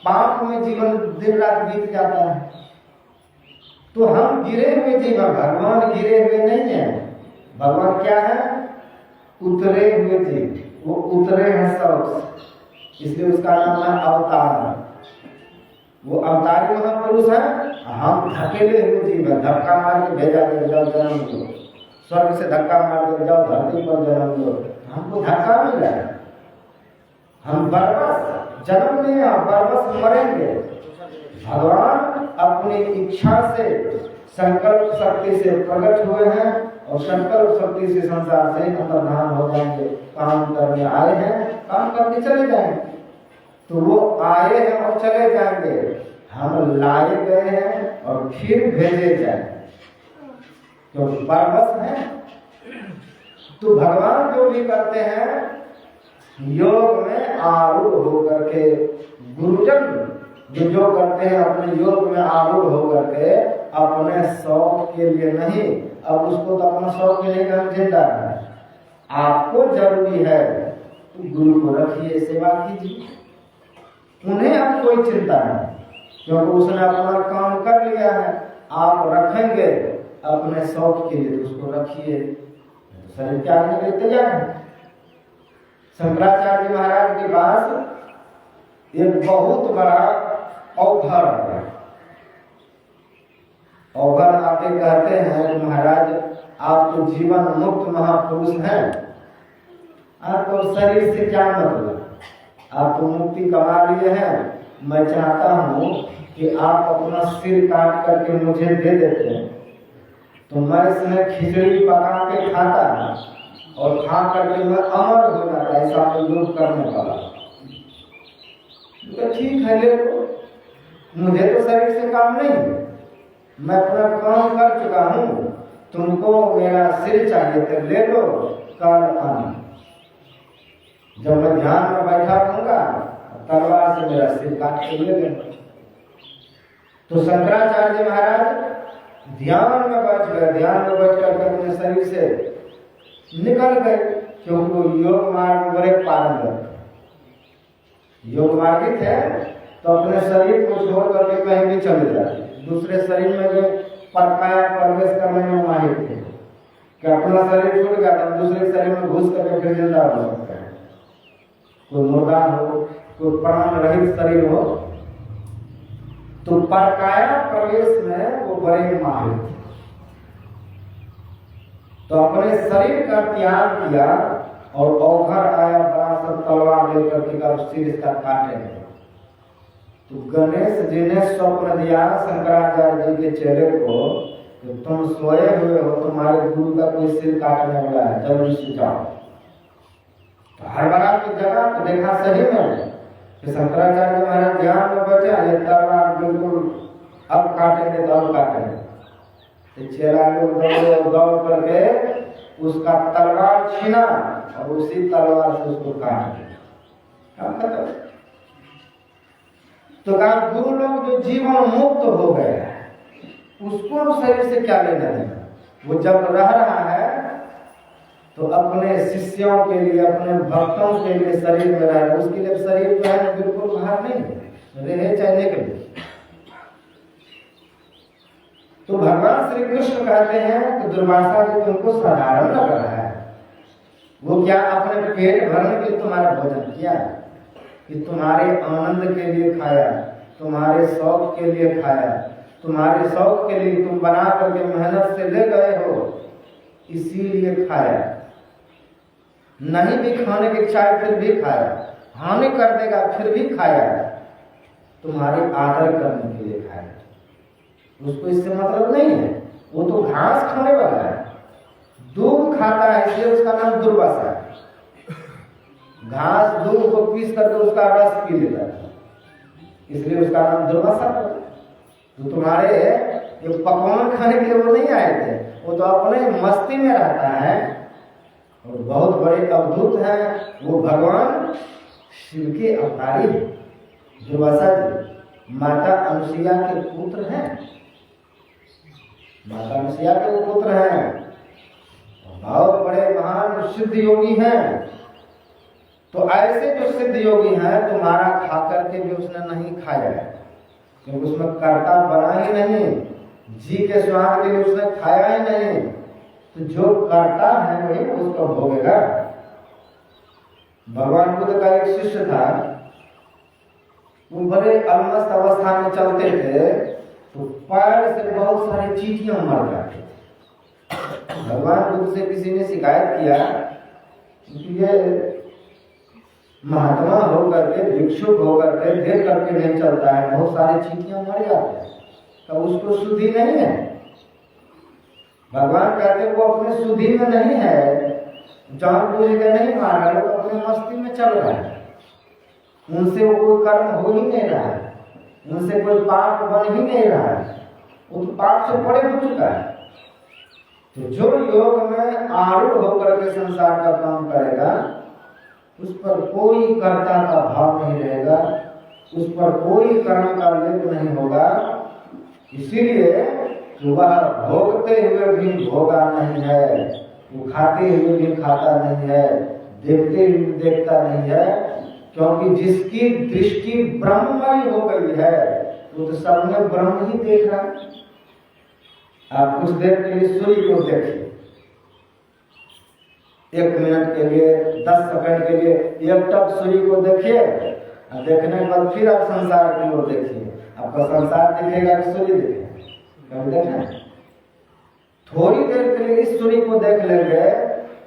पाप में जीवन दिन रात बीत जाता है। तो हम गिरे हुए जीव, भगवान गिरे हुए नहीं है। भगवान क्या है? उतरे हुए जीव, वो उतरे हैं सब, इसलिए उसका नाम है अवतार। वो अवतारी महापुरुष है, हम धकेले हुए जीव है। धक्का मार के भेजा के जाओ जन्म लो, स्वर्ग से धक्का मार के जाओ धरती पर जन्म लो, हमको धक्का मिल रहा है। हम बरबस जन्म नहीं है, बरबस मरेंगे। भगवान अपनी इच्छा से, संकल्प शक्ति से प्रकट हुए हैं और संकल्प शक्ति से संसार से अंतर्धान हो जाएंगे। काम करने आए हैं, काम करके चले जाएंगे। तो वो आए हैं और चले जाएंगे, हम लाए गए हैं और फिर भेजे जाएंगे, क्योंकि बरबस है। तो भगवान जो भी करते हैं योग में आरूढ़ होकर के, गुरुजन जो करते हैं अपने योग में आरूढ़ होकर के, अपने शौक के लिए नहीं। अब उसको तो अपना शौक के लिए हम जिंदा है। आपको जरूरी है तो गुरु को रखिए, सेवा कीजिए, उन्हें अब कोई चिंता नहीं, क्योंकि उसने अपना काम कर लिया है। आप रखेंगे अपने शौक के लिए, उसको रखिए, शरीर त्यागने के लिए तैयार है। शंकराचार्य महाराज के पास एक बहुत बड़ा अवघर है। अवघर आके कहते हैं कि महाराज आप तो जीवन मुक्त महापुरुष हैं, आपको शरीर से क्या मतलब, आप तो मुक्ति कमा लिए हैं। मैं चाहता हूँ कि आप अपना सिर काट करके मुझे दे देते हैं, तो मैं इसमें खिचड़ी पका के खाता और खा करके मैं अमर हो जाता, ऐसा तो योग करने वाला। तो ठीक है, ले लो, मुझे तो शरीर से काम नहीं है, मैं अपना काम कर चुका हूँ, तुमको मेरा सिर चाहिए तो ले लो, कल आना। जब मैं ध्यान में बैठा रहूंगा तलवार से मेरा सिर काट के ले लेना। तो शंकराचार्य महाराज ध्यान में बैठ गए, ध्यान में बैठ कर अपने शरीर से निकल गए, क्योंकि वो योग मार्ग में बड़े पारंगत, योग मार्गिक है, तो अपने शरीर को छोड़ करके कहीं भी चले जाते, दूसरे शरीर में जो परकाया प्रवेश करने में माहिर थे कि अपना शरीर छूट गया तो दूसरे शरीर में घुस करके फिर जिंदा हो सकते हैं। कोई मुर्दा हो, कोई प्राण रहित शरीर हो, तो परकाया प्रवेश में वो बड़े माहिर थे। तो अपने शरीर का त्याग किया और अवघर आया बड़ा सा तलवार लेकर के सिर इसका काटेंगे। तो गणेश जी ने स्वप्न दिया शंकराचार्य जी के चेहरे को कि तुम सोए हुए हो, तुम्हारे गुरु का कोई सिर काटने वाला है, जल्दी से जाओ। तो हड़बड़ा की जगह तो देखा सही में कि शंकराचार्य महाराज ध्यान में बचा, ये तलवार बिल्कुल अब काटेंगे तो अब काटेंगे। तो चेला लोग दौड़ करके उसका तलवार छीना और उसी तलवार से उसको काट दिया। तो कहा गुरु लोग जो जीवन मुक्त हो गए उसको शरीर से क्या लेना है। वो जब रह रहा है तो अपने शिष्यों के लिए, अपने भक्तों के लिए शरीर में रह रहा है, उसके लिए शरीर जो है बिल्कुल बाहर नहीं रहे चाहने के लिए। तो भगवान श्री कृष्ण कहते हैं कि दुर्वासा जी तुमको साधारण लग रहा है, वो क्या अपने पेट भरने के लिए तुम्हारा भोजन किया, कि तुम्हारे आनंद के लिए खाया, तुम्हारे शौक के लिए खाया, तुम्हारे शौक के लिए तुम बना करके मेहनत से ले गए हो, इसीलिए खाया। नहीं भी खाने की इच्छा है फिर भी खाया, हानि कर देगा फिर भी खाया, तुम्हारे आदर करने के लिए खाया। उसको इससे मतलब नहीं है, वो तो घास खाने वाला है, दूध खाता है इसलिए उसका नाम दुर्वासा है। घास दूध को पीस करके उसका रस पी लेता है, इसलिए उसका नाम दुर्वासा है। तो तुम्हारे ये पकवान खाने के लिए वो नहीं आए थे, वो तो अपने मस्ती में रहता है और बहुत बड़े अवधूत हैं। वो भगवान शिव के अवतारी दुर्वासा जी माता अनुसुईया के पुत्र हैं, माता अनुसुईया के वो पुत्र हैं, बहुत बड़े महान सिद्ध योगी हैं। तो ऐसे जो सिद्ध योगी हैं तुम्हारा खा करके भी उसने नहीं खाया है, क्योंकि उसमें कर्ता बना ही नहीं, जी के स्वाद के लिए उसने खाया ही नहीं। तो जो करता है वही उसको भोगेगा। भगवान बुद्ध का एक शिष्य था, वो बड़े अलमस्त अवस्था में चलते थे तो पैर से बहुत सारी चींटियां मर जाती थी। भगवान बुद्ध से किसी ने शिकायत किया कि ये महात्मा होकर के, भिक्षुक होकर के देख करके नहीं चलता है, बहुत सारी चींटियां मर जाते हैं, तो उसको शुद्धि नहीं है। भगवान कहते वो अपने शुद्धि में नहीं है, जान बूझ के नहीं मार रहा, वो अपने मस्ती में चल रहा है, उनसे वो कोई कर्म हो ही नहीं रहा है, उनसे कोई पाप बन ही नहीं रहा है, वो तो पाप से परे हो चुका है। तो जो योग में आरूढ़ होकर के संसार का काम करेगा उस पर कोई कर्ता का भाव नहीं रहेगा, उस पर कोई कर्म का लेप नहीं होगा। इसीलिए वह भोगते हुए भी भोगा नहीं है, वो खाते हुए भी खाता नहीं है, देखते हुए देखता नहीं है, क्योंकि जिसकी दृष्टि ब्रह्ममय हो गई है वो तो सब में ब्रह्म ही देख रहा है। आप कुछ देर के लिए सूर्य को देखिए, 1 मिनट के लिए, 10 सेकंड के लिए एक टक सूर्य को देखिए और देखने के बाद फिर आप संसार की ओर देखिए। आपका संसार दिखेगा कि सूर्य दिखेगा? कभी देखा? थोड़ी देर के लिए इस सूर्य को देख लेंगे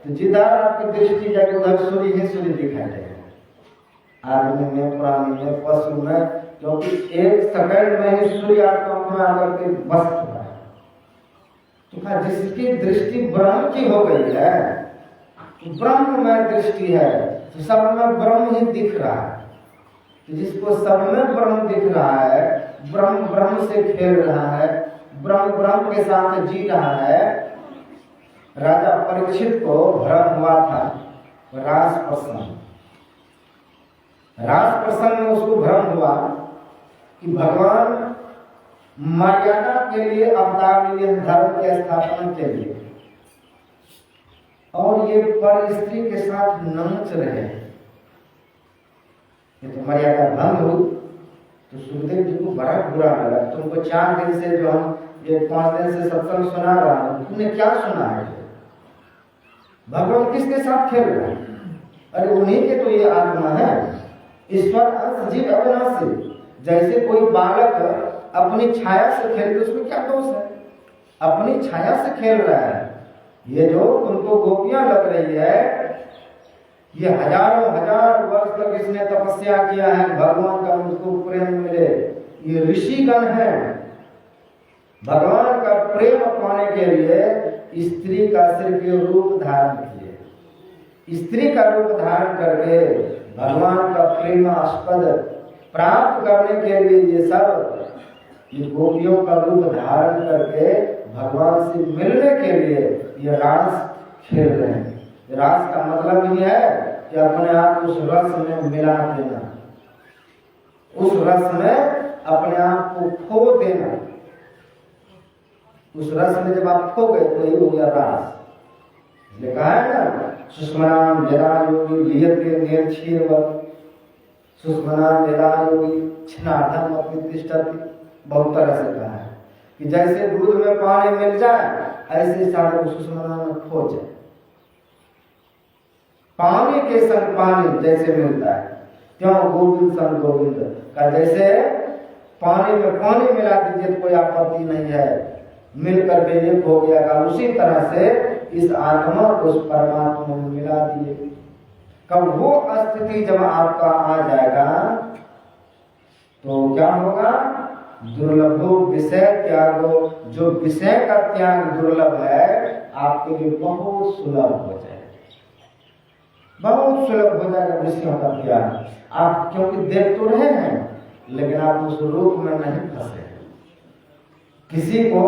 तो जिधर आपकी दृष्टि जाएगी उधर सूर्य ही सूर्य दिखाई देगा। आदमी में, प्राणी में, पशु में, क्योंकि 1 सेकंड में ही सूर्य आपको अपना आकर के बस चुका है। तो जिसकी दृष्टि ब्रह्म की हो गई है, ब्रह्म में दृष्टि है, तो सब में ब्रह्म ही दिख रहा है। तो जिसको सब में ब्रह्म दिख रहा है, ब्रह्म ब्रह्म से खेल रहा है, ब्रह्म ब्रह्म के साथ जी रहा है। राजा परीक्षित को भ्रम हुआ था रास प्रसन्न। रास प्रसन्न में उसको भ्रम हुआ कि भगवान मर्यादा के लिए अवतार लिए, धर्म के स्थापना के लिए, और ये पर स्त्री के साथ नाच रहे। ये तो मर्यादा भंग हुई। तो सुखदेव जी को बड़ा बुरा लगा। तुमको 4 दिन से जो हम ये 5 दिन से सत्संग सुना रहा हूं, तुमने क्या सुना है? भगवान किसके साथ खेल रहा है? अरे उन्हीं के तो ये आत्मा है। ईश्वर अंश जीव अविनाशी। जैसे कोई बालक अपनी छाया से खेल, उसमें क्या दोष है? अपनी छाया से खेल रहा है। ये जो तुमको गोपियां लग रही है, ये हजारों हजार वर्ष तक इसने तपस्या किया है भगवान का मुझको प्रेम मिले। ये ऋषिगण है। भगवान का प्रेम पाने के लिए स्त्री का सिर्फ ये रूप धारण किए। स्त्री का रूप धारण करके भगवान का प्रेमास्पद प्राप्त करने के लिए ये सब, ये गोपियों का रूप धारण करके भगवान से मिलने के लिए ये रास खेल रहे हैं। रास का मतलब ये है कि अपने आप उस रस में मिला देना, उस रस में अपने आप को खो देना। उस रस में जब आप खो गए तो ये हो गया रास। इसलिए कहा है ना, सुष्मनाम जरा योगी लियते निर्क्षीरवत्, सुष्मनाम जरा योगी छिन्नाधम अपनी तिष्ठति। बहुत तरह से कहा है कि जैसे दूध में पानी मिल जाए, ऐसे सारे सुषमना में खो जाए। पानी के संग पानी जैसे मिलता है, क्यों गोविंद संग गोविंद का, जैसे पानी में पानी मिला दीजिए तो कोई आपत्ति नहीं है, मिल करके एक हो गया का। उसी तरह से इस आत्मा को उस परमात्मा में मिला दिए। कब वो स्थिति जब आपका आ जाएगा तो क्या होगा? दुर्लभो विषय त्यागो। जो विषय का त्याग दुर्लभ है, आपके लिए बहुत सुलभ हो जाएगा, बहुत सुलभ हो जाएगा विषयों का त्याग। आप क्योंकि देख तो रहे हैं, लेकिन आप उस रूप में नहीं फंसे। किसी को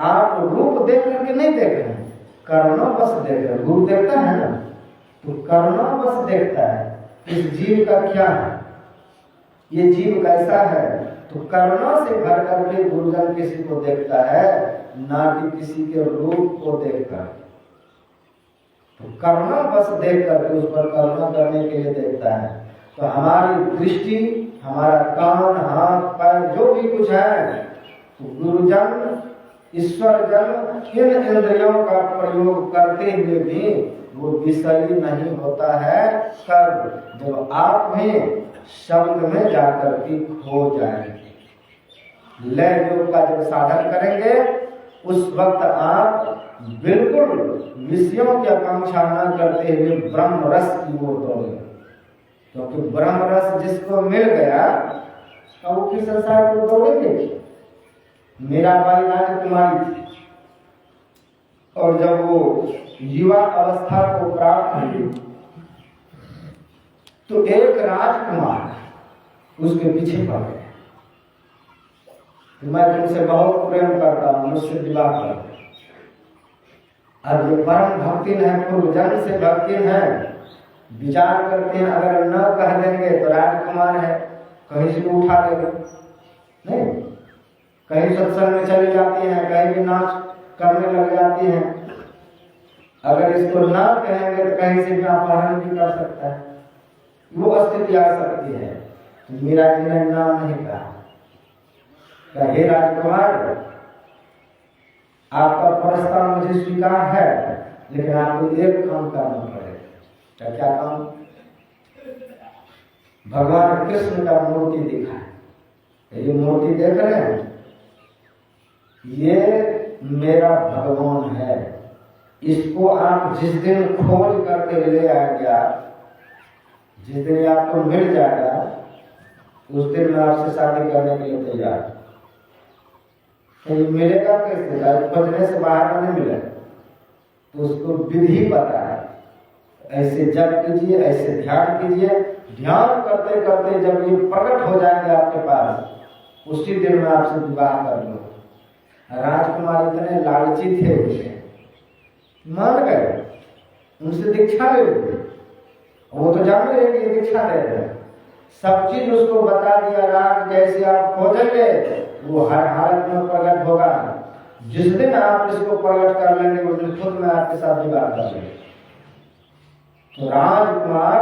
आप रूप देख करके नहीं देख रहे हैं, कर्णों बस देख रहे हैं। गुरु देखता है ना, तो कर्णों बस देखता है इस जीव का क्या है, ये जीव कैसा है। तो कर्णों से भर करके गुरुजन किसी को देखता है, ना कि किसी के रूप को देखकर। तो कर्णों बस देख करके उस पर करुणा करने के लिए देखता है। तो हमारी दृष्टि, हमारा कान, हाथ, पैर, जो भी कुछ है, तो गुरुजन, ईश्वर जन इन इंद्रियों का प्रयोग करते हुए भी वो विषयी नहीं होता है। कर्म जब आप में शब्द में जाकर के खो जाएंगे। लय योग का जब साधन करेंगे, उस वक्त आप बिल्कुल विषयों की आकांक्षा न करते हुए ब्रह्म रस की ओर दौड़ेंगे। क्योंकि ब्रह्म रस जिसको मिल गया, तो वो किस संसार को दौड़ेंगे। मीराबाई राजकुमारी थी, और जब वो युवा अवस्था को प्राप्त हुई, तो एक राजकुमार उसके पीछे पड़ गया। मैं तुमसे बहुत प्रेम करता हूं, मुझसे विवाह कर। अब ये परम भक्तिन है, पूर्व जन्म से भक्तिन है, विचार करते हैं अगर न कह देंगे तो राजकुमार है, कहीं से उठा देंगे, नहीं, कहीं सत्संग में चले जाती हैं, कहीं भी नाच करने लग जाती हैं। अगर इसको ना कहेंगे तो कहीं से भी अपहरण भी कर सकता है, वो स्थिति आ सकती है। तो मीरा जी ने नाम नहीं कहा, हे राजकुमार, आपका प्रस्ताव मुझे स्वीकार है, लेकिन आपको एक काम करना पड़ेगा। क्या काम? भगवान कृष्ण का मूर्ति दिखा है। ये मूर्ति देख रहे हैं, ये मेरा भगवान है। इसको आप जिस दिन खोज करके ले आएगा, जिस दिन आपको मिल जाएगा, उस दिन मैं आपसे शादी करने के लिए तैयार। तो ये मिलेगा कैसे? खोजने से बाहर नहीं मिलेगा। तो उसको विधि पता है, ऐसे जप कीजिए, ऐसे ध्यान कीजिए। ध्यान करते करते जब ये प्रकट हो जाएंगे आपके पास, उसी दिन में आपसे विवाह कर लो। राजकुमार इतने लालची थे, उसे मान गए, उनसे दीक्षा ले ली। वो तो जान रहे कि दीक्षा दे रहे, सब चीज उसको बता दिया। राज जैसे आप खोजेंगे वो हर हालत में प्रकट होगा। जिस दिन आप इसको प्रकट कर लेंगे, उस दिन खुद में आपके साथ विवाह कर लेंगे। तो राजकुमार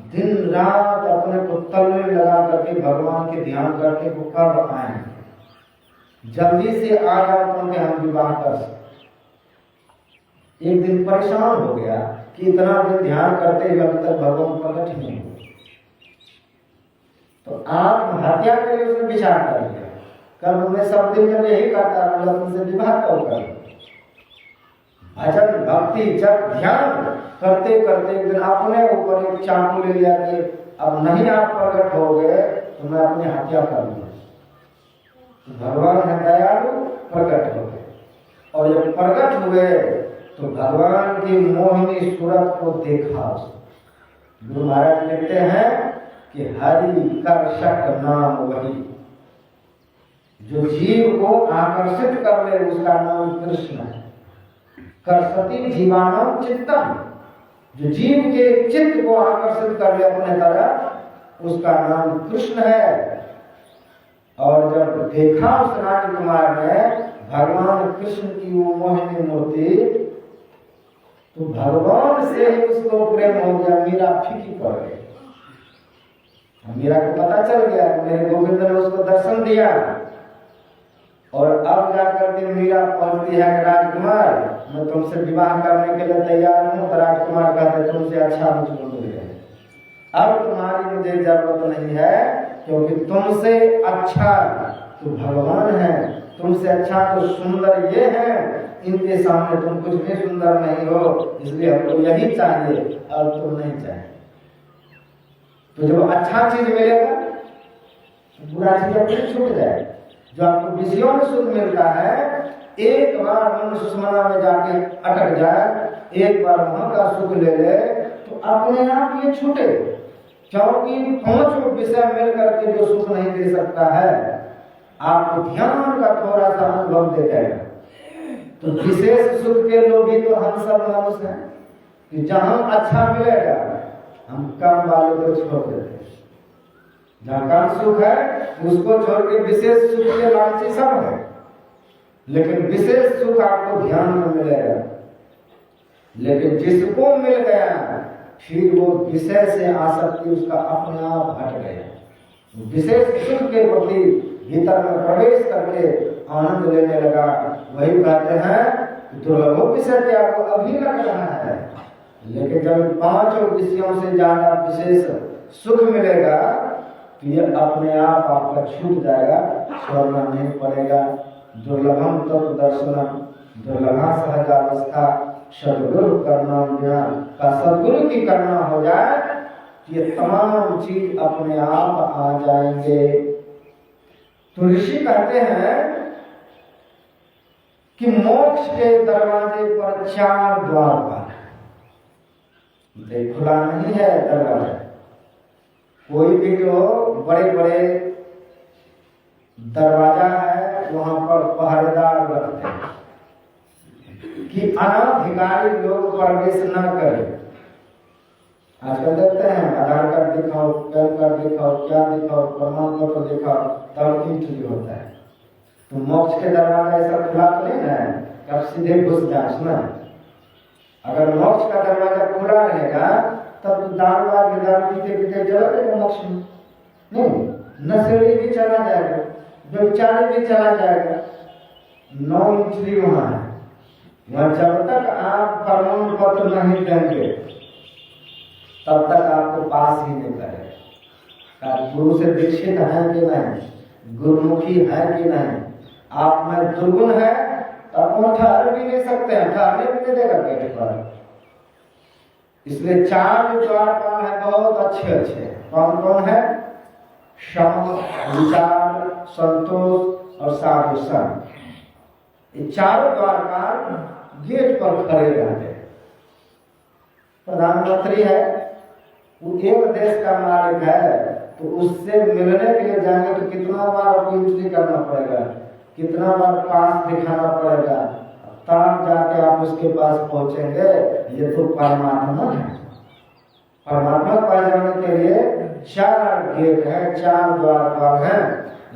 दिन रात अपने को तल में लगा करके भगवान के ध्यान करके वो कब आए, जल्दी से आ जाओ तो उनके हम विवाह कर सकते। एक दिन परेशान हो गया कि इतना दिन ध्यान करते हुए अभी तक भगवान प्रकट ही नहीं हुए। तो आत्महत्या के लिए उसने विचार कर लिया, कल मैं सब दिन जब यही करता रहूंगा, तुमसे विवाह कब करूं। भजन भक्ति जब ध्यान करते करते एक दिन अपने ऊपर एक चाकू ले लिया कि अब नहीं आप प्रकट हो गए तो मैं अपनी हत्या कर लूंगा। भगवान है दयालु, प्रकट हो गए। और जब प्रकट हुए तो भगवान की मोहिनी सूरत को देखा। गुरु महाराज लिखते हैं कि हरि कर्षक नाम वही, जो जीव को आकर्षित कर ले उसका नाम कृष्ण है। कर्षति जीवानाम चित्तम, जो जीव के चित्त को आकर्षित कर ले अपने तरफ, उसका नाम कृष्ण है। और जब देखा उस राजकुमार ने भगवान कृष्ण की वो मोहिनी मूर्ति, तो भगवान से ही उसको प्रेम हो गया। मीरा फीकी पड़ गई। मीरा को पता चल गया, मेरे गोविंद ने उसको दर्शन दिया। और अब जाकर के मीरा पहुंचती है कि राजकुमार, मैं तुमसे विवाह करने के लिए तैयार हूँ। तो राजकुमार कहते तुमसे अच्छा मुझको मिल गया, अब तुम्हारी मुझे जरूरत नहीं है, क्योंकि तुमसे अच्छा तो भगवान है, तुमसे अच्छा तो सुंदर ये है, इनके सामने तुम कुछ भी सुंदर नहीं हो, इसलिए हमको यही चाहिए और तुम नहीं चाहिए। तो जब अच्छा चीज मिलेगा तो बुरा चीज अपने छूट जाएगा। जो आपको विषयों में सुख मिलता है, एक बार मन सुषमना में जाके अटक जाए, एक बार वहां का सुख ले ले, तो अपने आप ये छूटे। क्योंकि 5 विषय मिल करके जो सुख नहीं दे सकता है, आपको ध्यान का थोड़ा सा अनुभव दे जाएगा। तो विशेष सुख के लोभी तो हम सब मनुष्य हैं कि जहां अच्छा मिलेगा हम कम वाले को छोड़ देते हैं। जहां कम सुख है उसको छोड़ के विशेष सुख के लालची सब है। लेकिन विशेष सुख आपको ध्यान में मिलेगा। लेकिन जिसको मिल गया फिर वो विषय से आसक्ति उसका अपने आप हट गया। विशेष सुख के प्रति भीतर में प्रवेश करके आनंद लेने लगा। वही कहते हैं दुर्लभ विषय के आपको अभी लग रहा है, लेकिन जब 5 विषयों से ज्यादा विशेष सुख मिलेगा तो ये अपने आप आपका छूट जाएगा, छोड़ना नहीं पड़ेगा। दुर्लभम तत्व दर्शनम, दुर्लभा सहजावस्था, सदगुरु करना ज्ञान का सदगुरु की करना हो जाए, ये तमाम चीज अपने आप आ जाएंगे। तो ऋषि कहते हैं कि मोक्ष के दरवाजे पर 4 द्वार पर खुला नहीं है दरवाजा। कोई भी जो बड़े बड़े दरवाजा है वहां पर पहरेदार रखते हैं कि अनाधिकारी लोग प्रवेश न करें। आजकल देखते हैं आधार कार्ड दिखाओ, पैन कार्ड दिखाओ, क्या दिखाओ, प्रमाण पत्र दिखाओ, तब एंट्री होता है। तो मोक्ष के दरवाजा ऐसा खुला तो नहीं है कि आप सीधे घुस जाए। सुना, अगर मोक्ष का दरवाजा खुला रहेगा तब तो दारू पीते पीते चला जाएगा मोक्ष में। नहीं, नशेड़ी भी चला जाएगा, व्यभिचारी भी चला जाएगा। 9 एंट्री वहां है। वह जब तक आप प्रमाण पत्र नहीं देंगे तब तक आपको पास ही नहीं करेगा। गुरु से दीक्षित है कि नहीं, गुरुमुखी है कि नहीं, आप में दुर्गुण है तब वो ठहर भी नहीं सकते हैं, ठहरने भी नहीं देगा पेट पर। इसलिए 4 द्वारपाल है बहुत अच्छे अच्छे। कौन कौन है? शम, विचार, संतोष और साधु संग। ये 4 द्वारपाल गेट पर खड़े रहते हैं। प्रधानमंत्री है, वो एक देश का मालिक है, तो उससे मिलने के लिए जाएंगे तो कितना बार आपको एंट्री करना पड़ेगा, कितना बार पास दिखाना पड़ेगा, तब जाके आप उसके पास पहुंचेंगे। ये तो परमात्मा है। परमात्मा पाए जाने के लिए 4 गेट है, 4 द्वारपाल है।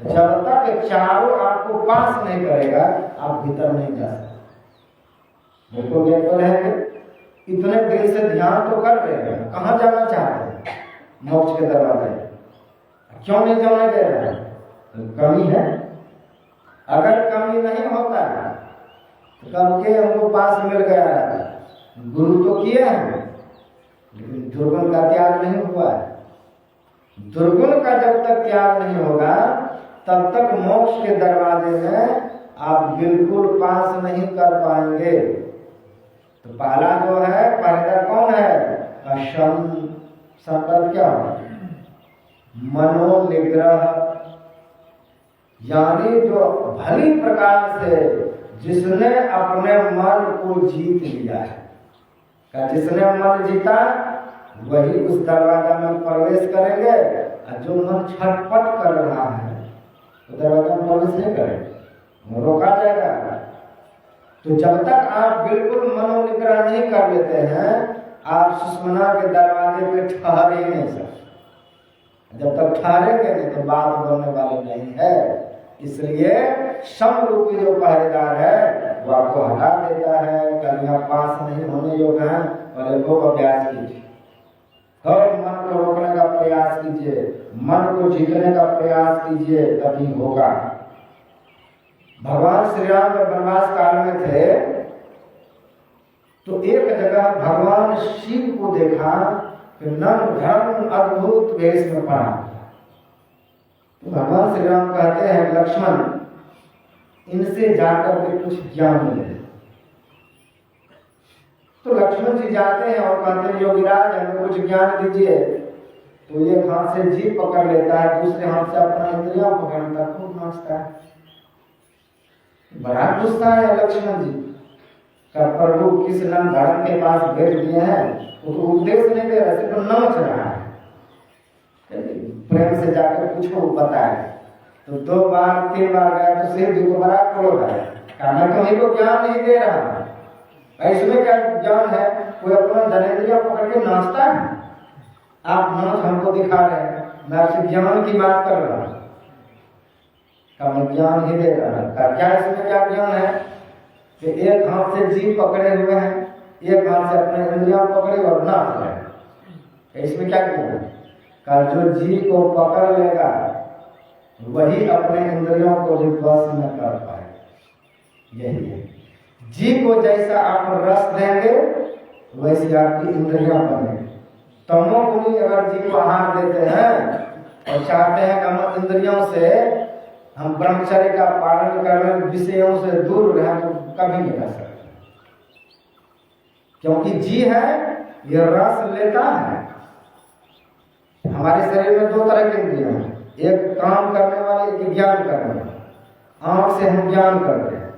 जब तक चारों आपको पास नहीं करेगा आप भीतर नहीं जा सकते। बिल्कुल गेट पर रहेंगे। इतने दिन से ध्यान तो कर रहे हैं, कहाँ जाना चाहते हैं? मोक्ष के दरवाजे। क्यों नहीं जाने दे रहे हैं? तो कमी है। अगर कमी नहीं होता तो कब के हमको पास मिल गया है। गुरु तो किए हैं लेकिन दुर्गुण का त्याग नहीं हुआ है। दुर्गुण का जब तक त्याग नहीं होगा तब तक मोक्ष के दरवाजे में आप बिल्कुल पास नहीं कर पाएंगे। तो पहला जो है, पहला कौन है? अशम। संकल्प क्या है? मनोनिग्रह, यानी जो भली प्रकार से जिसने अपने मन को जीत लिया है, का जिसने मन जीता वही उस दरवाजा में प्रवेश करेंगे। और जो मन छटपट कर रहा है तो दरवाजा में प्रवेश नहीं करेंगे, रोका जाएगा। तो जब तक आप बिल्कुल मनोनिग्रह नहीं कर लेते हैं आप सुषुम्ना के दरवाजे पे ठहर ही नहीं सकते। जब तक ठहरेंगे नहीं तो बात बनने वाली नहीं है। इसलिए सम रूपी जो पहरेदार है वो आपको हटा देता है। कल यहाँ पास नहीं होने योग्य है, पहले वो अभ्यास कीजिए। हर मन को रोकने का प्रयास कीजिए, मन को जीतने का प्रयास कीजिए, तभी होगा। भगवान श्री राम जब वनवास काल में थे तो एक जगह भगवान शिव को देखा कि नंद धर्म अद्भुत वेश में पड़ा। तो भगवान श्री राम कहते हैं, लक्ष्मण इनसे जाकर के कुछ ज्ञान मिले। तो लक्ष्मण जी जाते हैं और कहते हैं, योगीराज हमें कुछ ज्ञान दीजिए। तो एक हाथ से जीभ पकड़ लेता है, दूसरे हाथ से अपना इंद्रियां पकड़ता, खूब नाचता है। बड़ा गुस्सा है लक्ष्मण जी का, प्रभु किस नंद धर्म के पास भेज दिए हैं, वो तो उपदेश नहीं दे रहा, सिर्फ नाच रहा है। प्रेम से जाकर कुछ बताए। तो 2 बार 3 बार गया तो शिव जी को बड़ा क्रोध है, मैं तुम्हें को ज्ञान नहीं दे रहा। इसमें क्या ज्ञान है? कोई अपना जनेन्द्रिया पकड़ के नाचता है। आप नाच हमको दिखा रहे हैं, मैं आपसे ज्ञान की बात कर रहा हूँ। मैं ज्ञान ही दे रहा है। क्या इसमें क्या ज्ञान है कि एक हाथ से जीभ पकड़े हुए हैं, एक हाथ से अपने इंद्रियां पकड़े और नाच रहे हैं। इसमें क्या ज्ञान है? जो जीभ को पकड़ लेगा वही अपने इंद्रियों को भी वश में कर पाए। यही है। जीभ को जैसा आप रस देंगे वैसी आपकी इंद्रियां बनेंगी। तमोगुणी अगर जीभ को आहार देते हैं और चाहते हैं कि हम इंद्रियों से हम ब्रह्मचर्य का पालन करने विषयों से दूर रहें तो कभी नहीं कर सकते, क्योंकि जी है ये रस लेता है। हमारे शरीर में 2 तरह के इंद्रियां हैं, एक काम करने वाली, एक ज्ञान करने वाली। आंख से हम ज्ञान करते हैं।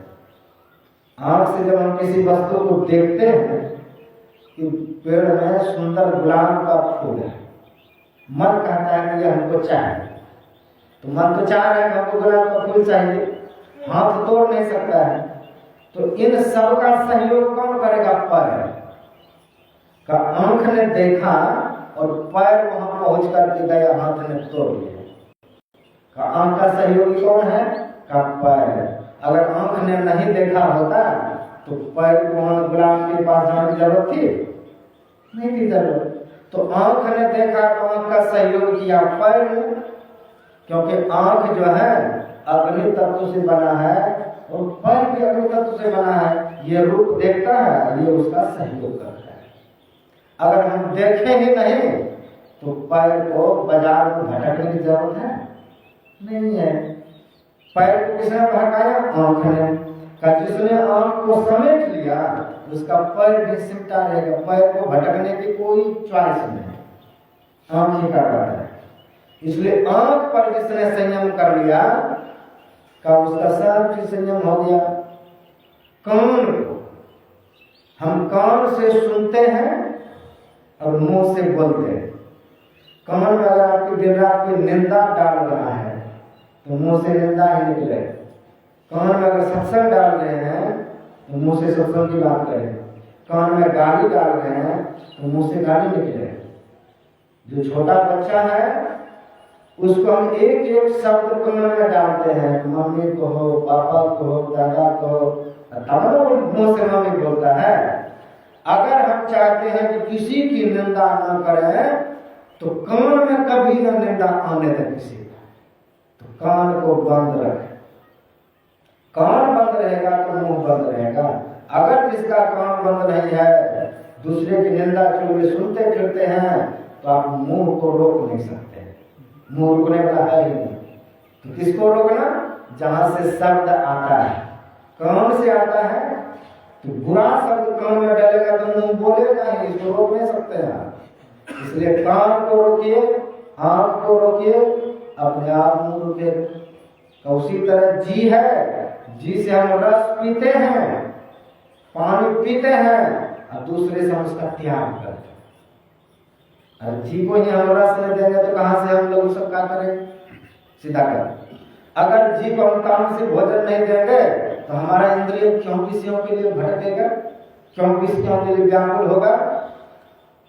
आंख से जब हम किसी वस्तु को देखते हैं कि पेड़ में सुंदर गुलाब का फूल है, मन कहता है कि यह हमको चाहिए। तो मन तो चाह रहा है कि हमको गुलाब का फूल चाहिए, हाथ तोड़ नहीं सकता है। तो इन सब का सहयोग कौन करेगा? पैर का। आंख ने देखा और पैर वहां पहुंच करके गया, हाथ ने तोड़ लिया। का आंख का सहयोगी कौन है? का पैर। अगर आंख ने नहीं देखा होता तो पैर को वहां गुलाब के पास जाने की जरूरत थी? नहीं थी जरूरत। तो आंख ने देखा तो आंख का सहयोग किया पैर ने, क्योंकि आंख जो है अग्नि तत्व से बना है और पैर भी अग्नि तत्व से बना है। ये रूप देखता है, ये उसका सहयोग करता है। अगर हम देखें ही नहीं तो पैर को बाजार में भटकने की जरूरत है नहीं है। पैर को किसने भटकाया? आंख ने। का जिसने आंख को समेट लिया उसका पैर भी सिमटा रहेगा। पैर को भटकने की कोई चॉइस नहीं, आंख ही का बात है। इसलिए आंख पर जिसने संयम कर लिया का उसका सब चीज संयम हो गया। कान को हम कान से सुनते हैं और मुंह से बोलते हैं। कान में अगर आपकी दिन रात की निंदा डाल रहा है तो मुंह से निंदा ही निकले। कान में अगर सत्संग डाल रहे हैं तो मुंह से सत्संग की बात करें। कान में गाली डाल रहे हैं तो मुंह से गाली निकले। जो छोटा बच्चा है उसको हम एक एक शब्द कान में डालते हैं, मम्मी कहो, पापा कहो, दादा कहो, तब वो मुंह से मम्मी बोलता है। अगर हम चाहते हैं कि किसी की निंदा न करें तो कान में कभी न निंदा आने दें किसी का, तो कान को बंद रखें। कान बंद रहेगा तो मुंह बंद रहेगा। अगर जिसका कान बंद नहीं है, दूसरे की निंदा चुगली सुनते फिरते हैं तो आप मुंह को रोक नहीं सकते। मुंह रोकने वाला है ही नहीं। तो किसको रोकना? जहां से शब्द आता है। कान से आता है तो बुरा शब्द कान में डालेगा तो मुंह बोलेगा ही, इसको रोक नहीं सकते हैं। इसलिए कान को रोकिए, आंख को रोकिए, अपने आप मुंह रोकिए। तो उसी तरह जी है, जी से हम रस पीते हैं, पानी पीते हैं और दूसरे से हम उसका त्याग करते हैं। और जी को ही हम रस नहीं देंगे तो कहां से हम लोग सब क्या करें? सीधा कर। अगर जी को हम काम से भोजन नहीं देंगे तो हमारा इंद्रिय क्यों विषयों के लिए भटकेगा, क्यों विषयों के लिए व्याकुल होगा।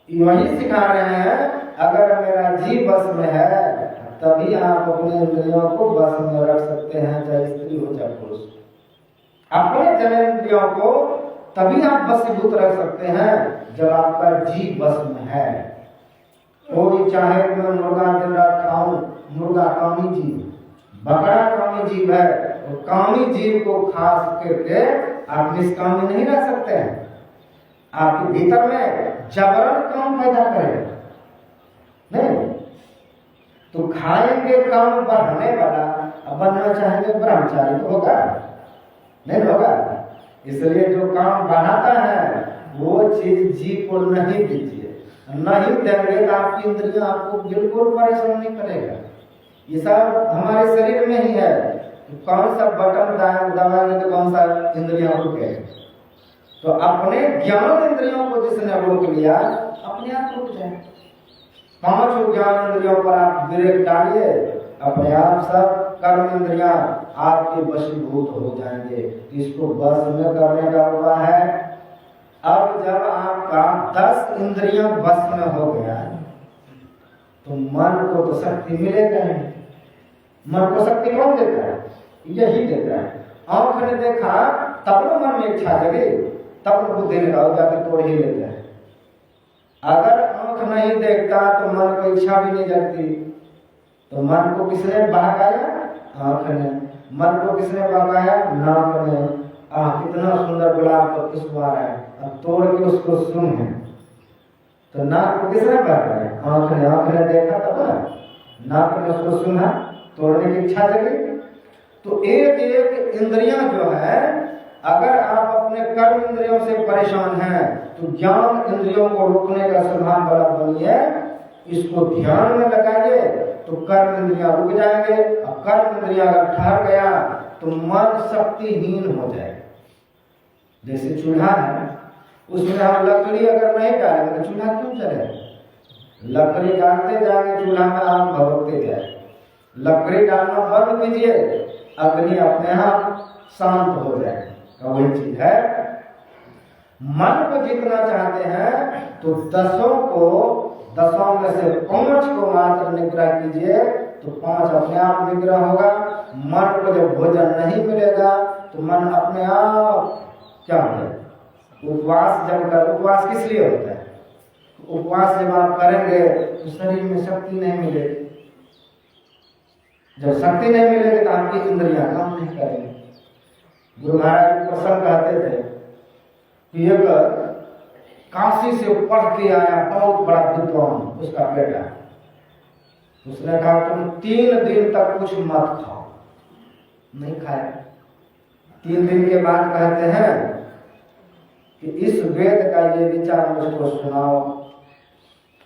वही सिखा रहे हैं, अगर मेरा जी बस में है तभी आप अपने इंद्रियों को बस में रख सकते हैं, चाहे स्त्री हो चाहे पुरुष। अपने जनेंद्रियों को तभी आप बसीभूत रख सकते हैं जब आपका जी बस में है। कोई चाहे मैं मुर्गा दिन रात खाऊं, मुर्गा कामी जीव, बकरा कामी जीव है, और कामी जीव को खास करके आप निष्कामी नहीं रह सकते हैं। आपके भीतर में जबरन काम पैदा करेगा नहीं तो खाएंगे काम बढ़ने वाला, अब बनना चाहेंगे ब्रह्मचारी तो होगा नहीं होगा। इसलिए जो काम बढ़ाता है वो चीज जी को नहीं दीजिए, नहीं देंगे तो आपकी इंद्रियां आपको बिल्कुल परेशान नहीं करेगा। ये सब हमारे शरीर में ही है। तो कौन सा बटन दबाएंगे तो कौन सा इंद्रियां रुकेगा। तो अपने ज्ञान इंद्रियों को जिसने रोक लिया अपने आप रुक जाए। 5 ज्ञान इंद्रियों पर आप ब्रेक डालिए, अपने आप सब कर्म इंद्रियां आपके वशीभूत हो जाएंगे। इसको बस में करने का उपाय है। अब जब आपका 10 इंद्रियां बस में हो गया तो मन को तो शक्ति मिलेगा ही। मन को शक्ति कौन देता है? यही देता है। आंख ने देखा तब तो मन में इच्छा जगे, तब तो बुद्धि ने कहा जाके तोड़ ही लेता है। अगर आंख नहीं देखता तो मन को इच्छा भी नहीं जगती। तो मन को किसने बहकाया? आंख ने। मन को किसने बहकाया? नाक ने। कितना सुंदर गुलाब का खुशबू आ रहा है, अब तोड़ के उसको सुन है। तो नाक को किसने बहकाया? आंख ने। आंख ने देखा तब ना, नाक ने उसको सुना, तोड़ने की इच्छा जगी। तो एक एक इंद्रियां जो है, अगर आप अपने कर्म इंद्रियों से परेशान हैं तो ज्ञान इंद्रियों को रोकने का स्वभाव वाला बनिए। इसको ध्यान में लगाइए तो कर्म इंद्रियां रुक जाएंगे। और कर्म इंद्रियां अगर ठहर गया तो मन शक्तिहीन हो जाएगा। जैसे चूल्हा है, उसमें हम लकड़ी अगर नहीं डालेंगे तो चूल्हा क्यों चलेगा? लकड़ी डालते जाएंगे, चूल्हा में आग भभकते जाए। लकड़ी डालना बंद कीजिए, अग्नि अपने आप शांत हो जाएगी। वही चीज है, मन को जीतना चाहते हैं तो 10 में से 5 को मात्र निग्रह कीजिए तो 5 अपने आप निग्रह होगा। मन को जब भोजन नहीं मिलेगा तो मन अपने आप क्या होगा? उपवास जब कर, उपवास किस लिए होता है? उपवास जब आप करेंगे तो शरीर में शक्ति नहीं मिलेगी। जब शक्ति नहीं मिलेगी तो आपकी इंद्रियां काम नहीं करेंगे। गुरु महाराज प्रसंग कहते थे कि एक काशी से पढ़ के आया बहुत बड़ा विद्वान, उसका बेटा, उसने कहा तुम 3 दिन तक कुछ मत खाओ। नहीं खाया। 3 दिन के बाद कहते हैं कि इस वेद का ये विचार मुझको सुनाओ।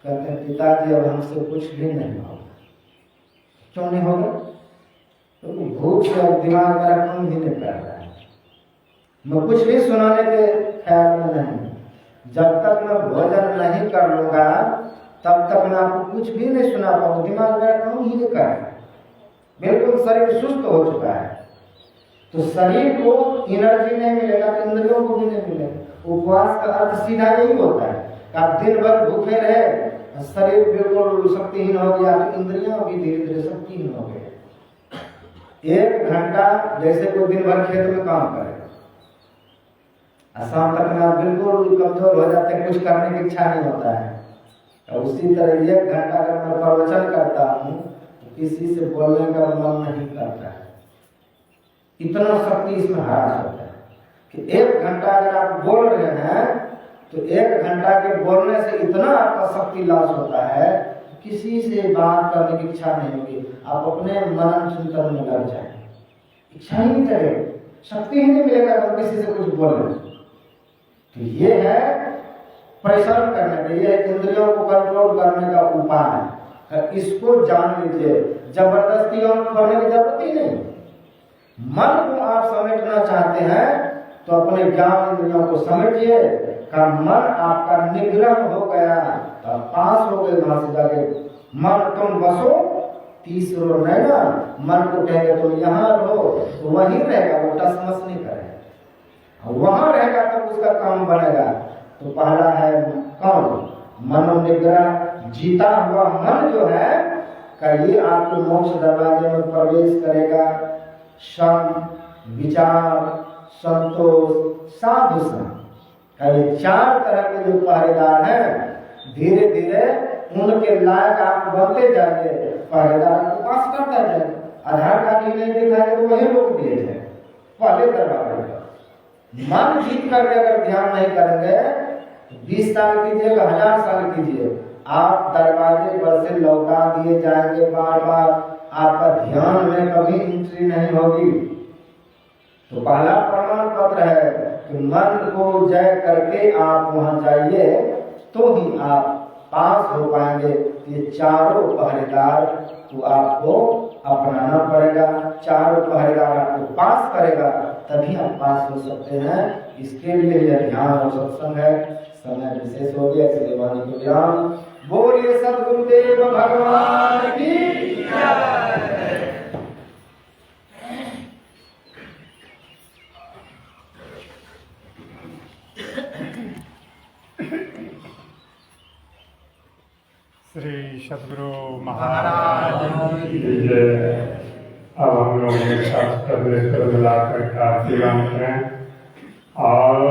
कहते हैं पिताजी अब हमसे कुछ भी नहीं होगा। क्यों नहीं होगा? क्योंकि भूख से अब दिमाग मेरा काम ही नहीं कर रहा है। मैं कुछ भी सुनाने के ख्याल में नहीं। जब तक मैं भोजन नहीं कर लूंगा तब तक मैं आपको कुछ भी नहीं सुना पाऊंगा। दिमाग मेरा काम ही नहीं कर रहा है। बिल्कुल शरीर सुस्त हो चुका है। तो शरीर को एनर्जी नहीं मिलेगा तो इंद्रियों को भी नहीं मिलेगा। उपवास का अर्थ सीधा यही होता है कि आप दिन भर भूखे रहे, शरीर बिल्कुल शक्तिहीन हो गया तो इंद्रियां भी धीरे धीरे शक्तिहीन हो गए। 1 घंटा जैसे कोई दिन भर खेत में काम करेगा, शाम तक में आप बिल्कुल कमजोर हो जाते हैं, कुछ करने की इच्छा नहीं होता है। और उसी तरह 1 घंटा अगर मैं प्रवचन करता हूँ तो किसी से बोलने का मन नहीं करता है। इतना शक्ति इसमें ह्रास होता है कि 1 घंटा अगर आप बोल रहे हैं तो 1 घंटा के बोलने से इतना आपका शक्ति लॉस होता है किसी से बात करने की इच्छा नहीं होगी। आप अपने मनन चिंतन में लग जाएंगे, इच्छा ही नहीं करेगी, शक्ति ही नहीं मिलेगा अगर किसी से कुछ बोले। तो ये है परिश्रम करने का, ये इंद्रियों को कंट्रोल करने का उपाय है। इसको जान लीजिए, जबरदस्ती और करने की जरूरत ही नहीं। मन को आप समेटना चाहते हैं तो अपने ज्ञान इंद्रियों को समेटिए। का मन आपका निग्रह हो गया तो पास हो गए वहां से जाके। मन तुम बसो 30 रो नहीं ना, मन को कहेंगे तुम यहाँ रहो तो वहीं रहेगा, वो टसमस नहीं करेगा। वहां रहेगा तब उसका काम बनेगा। तो पहला है कौन? मनोनिग्रह। जीता हुआ मन जो है का ये आपको मोक्ष दरवाजे में प्रवेश करेगा। सम, विचार, संतोष, साधु संग, ये 4 तरह के जो पहरेदार हैं धीरे धीरे उनके लायक आप बनते जाएंगे। पहरेदार को पास करता जाएगा। आधार कार्ड ही नहीं दिखाएगा तो वही रोक दिए जाए पहले दरवाजे पर। मन जीत करके अगर ध्यान नहीं करेंगे 20 साल कीजिए, 1000 साल कीजिए, आप दरवाजे पर से लौटा दिए जाएंगे बार बार। आपका ध्यान में कभी एंट्री नहीं होगी। तो पहला प्रमाण पत्र है कि मन को जय करके आप वहां जाइए तो ही आप पास हो पाएंगे। ये 4 पहरेदार को आपको अपनाना पड़ेगा। 4 पहरेदार आपको पास करेगा तभी आप पास हो सकते हैं। इसके लिए यह ध्यान और सत्संग है। समय विशेष हो गया, इसलिए वाणी को विराम। बोलिए सद्गुरुदेव भगवान की जय। श्री सद्गुरु महाराज की जय। अब हम लोग एक साथ कर मिलाकर का आशीर्वाद करें। और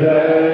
जय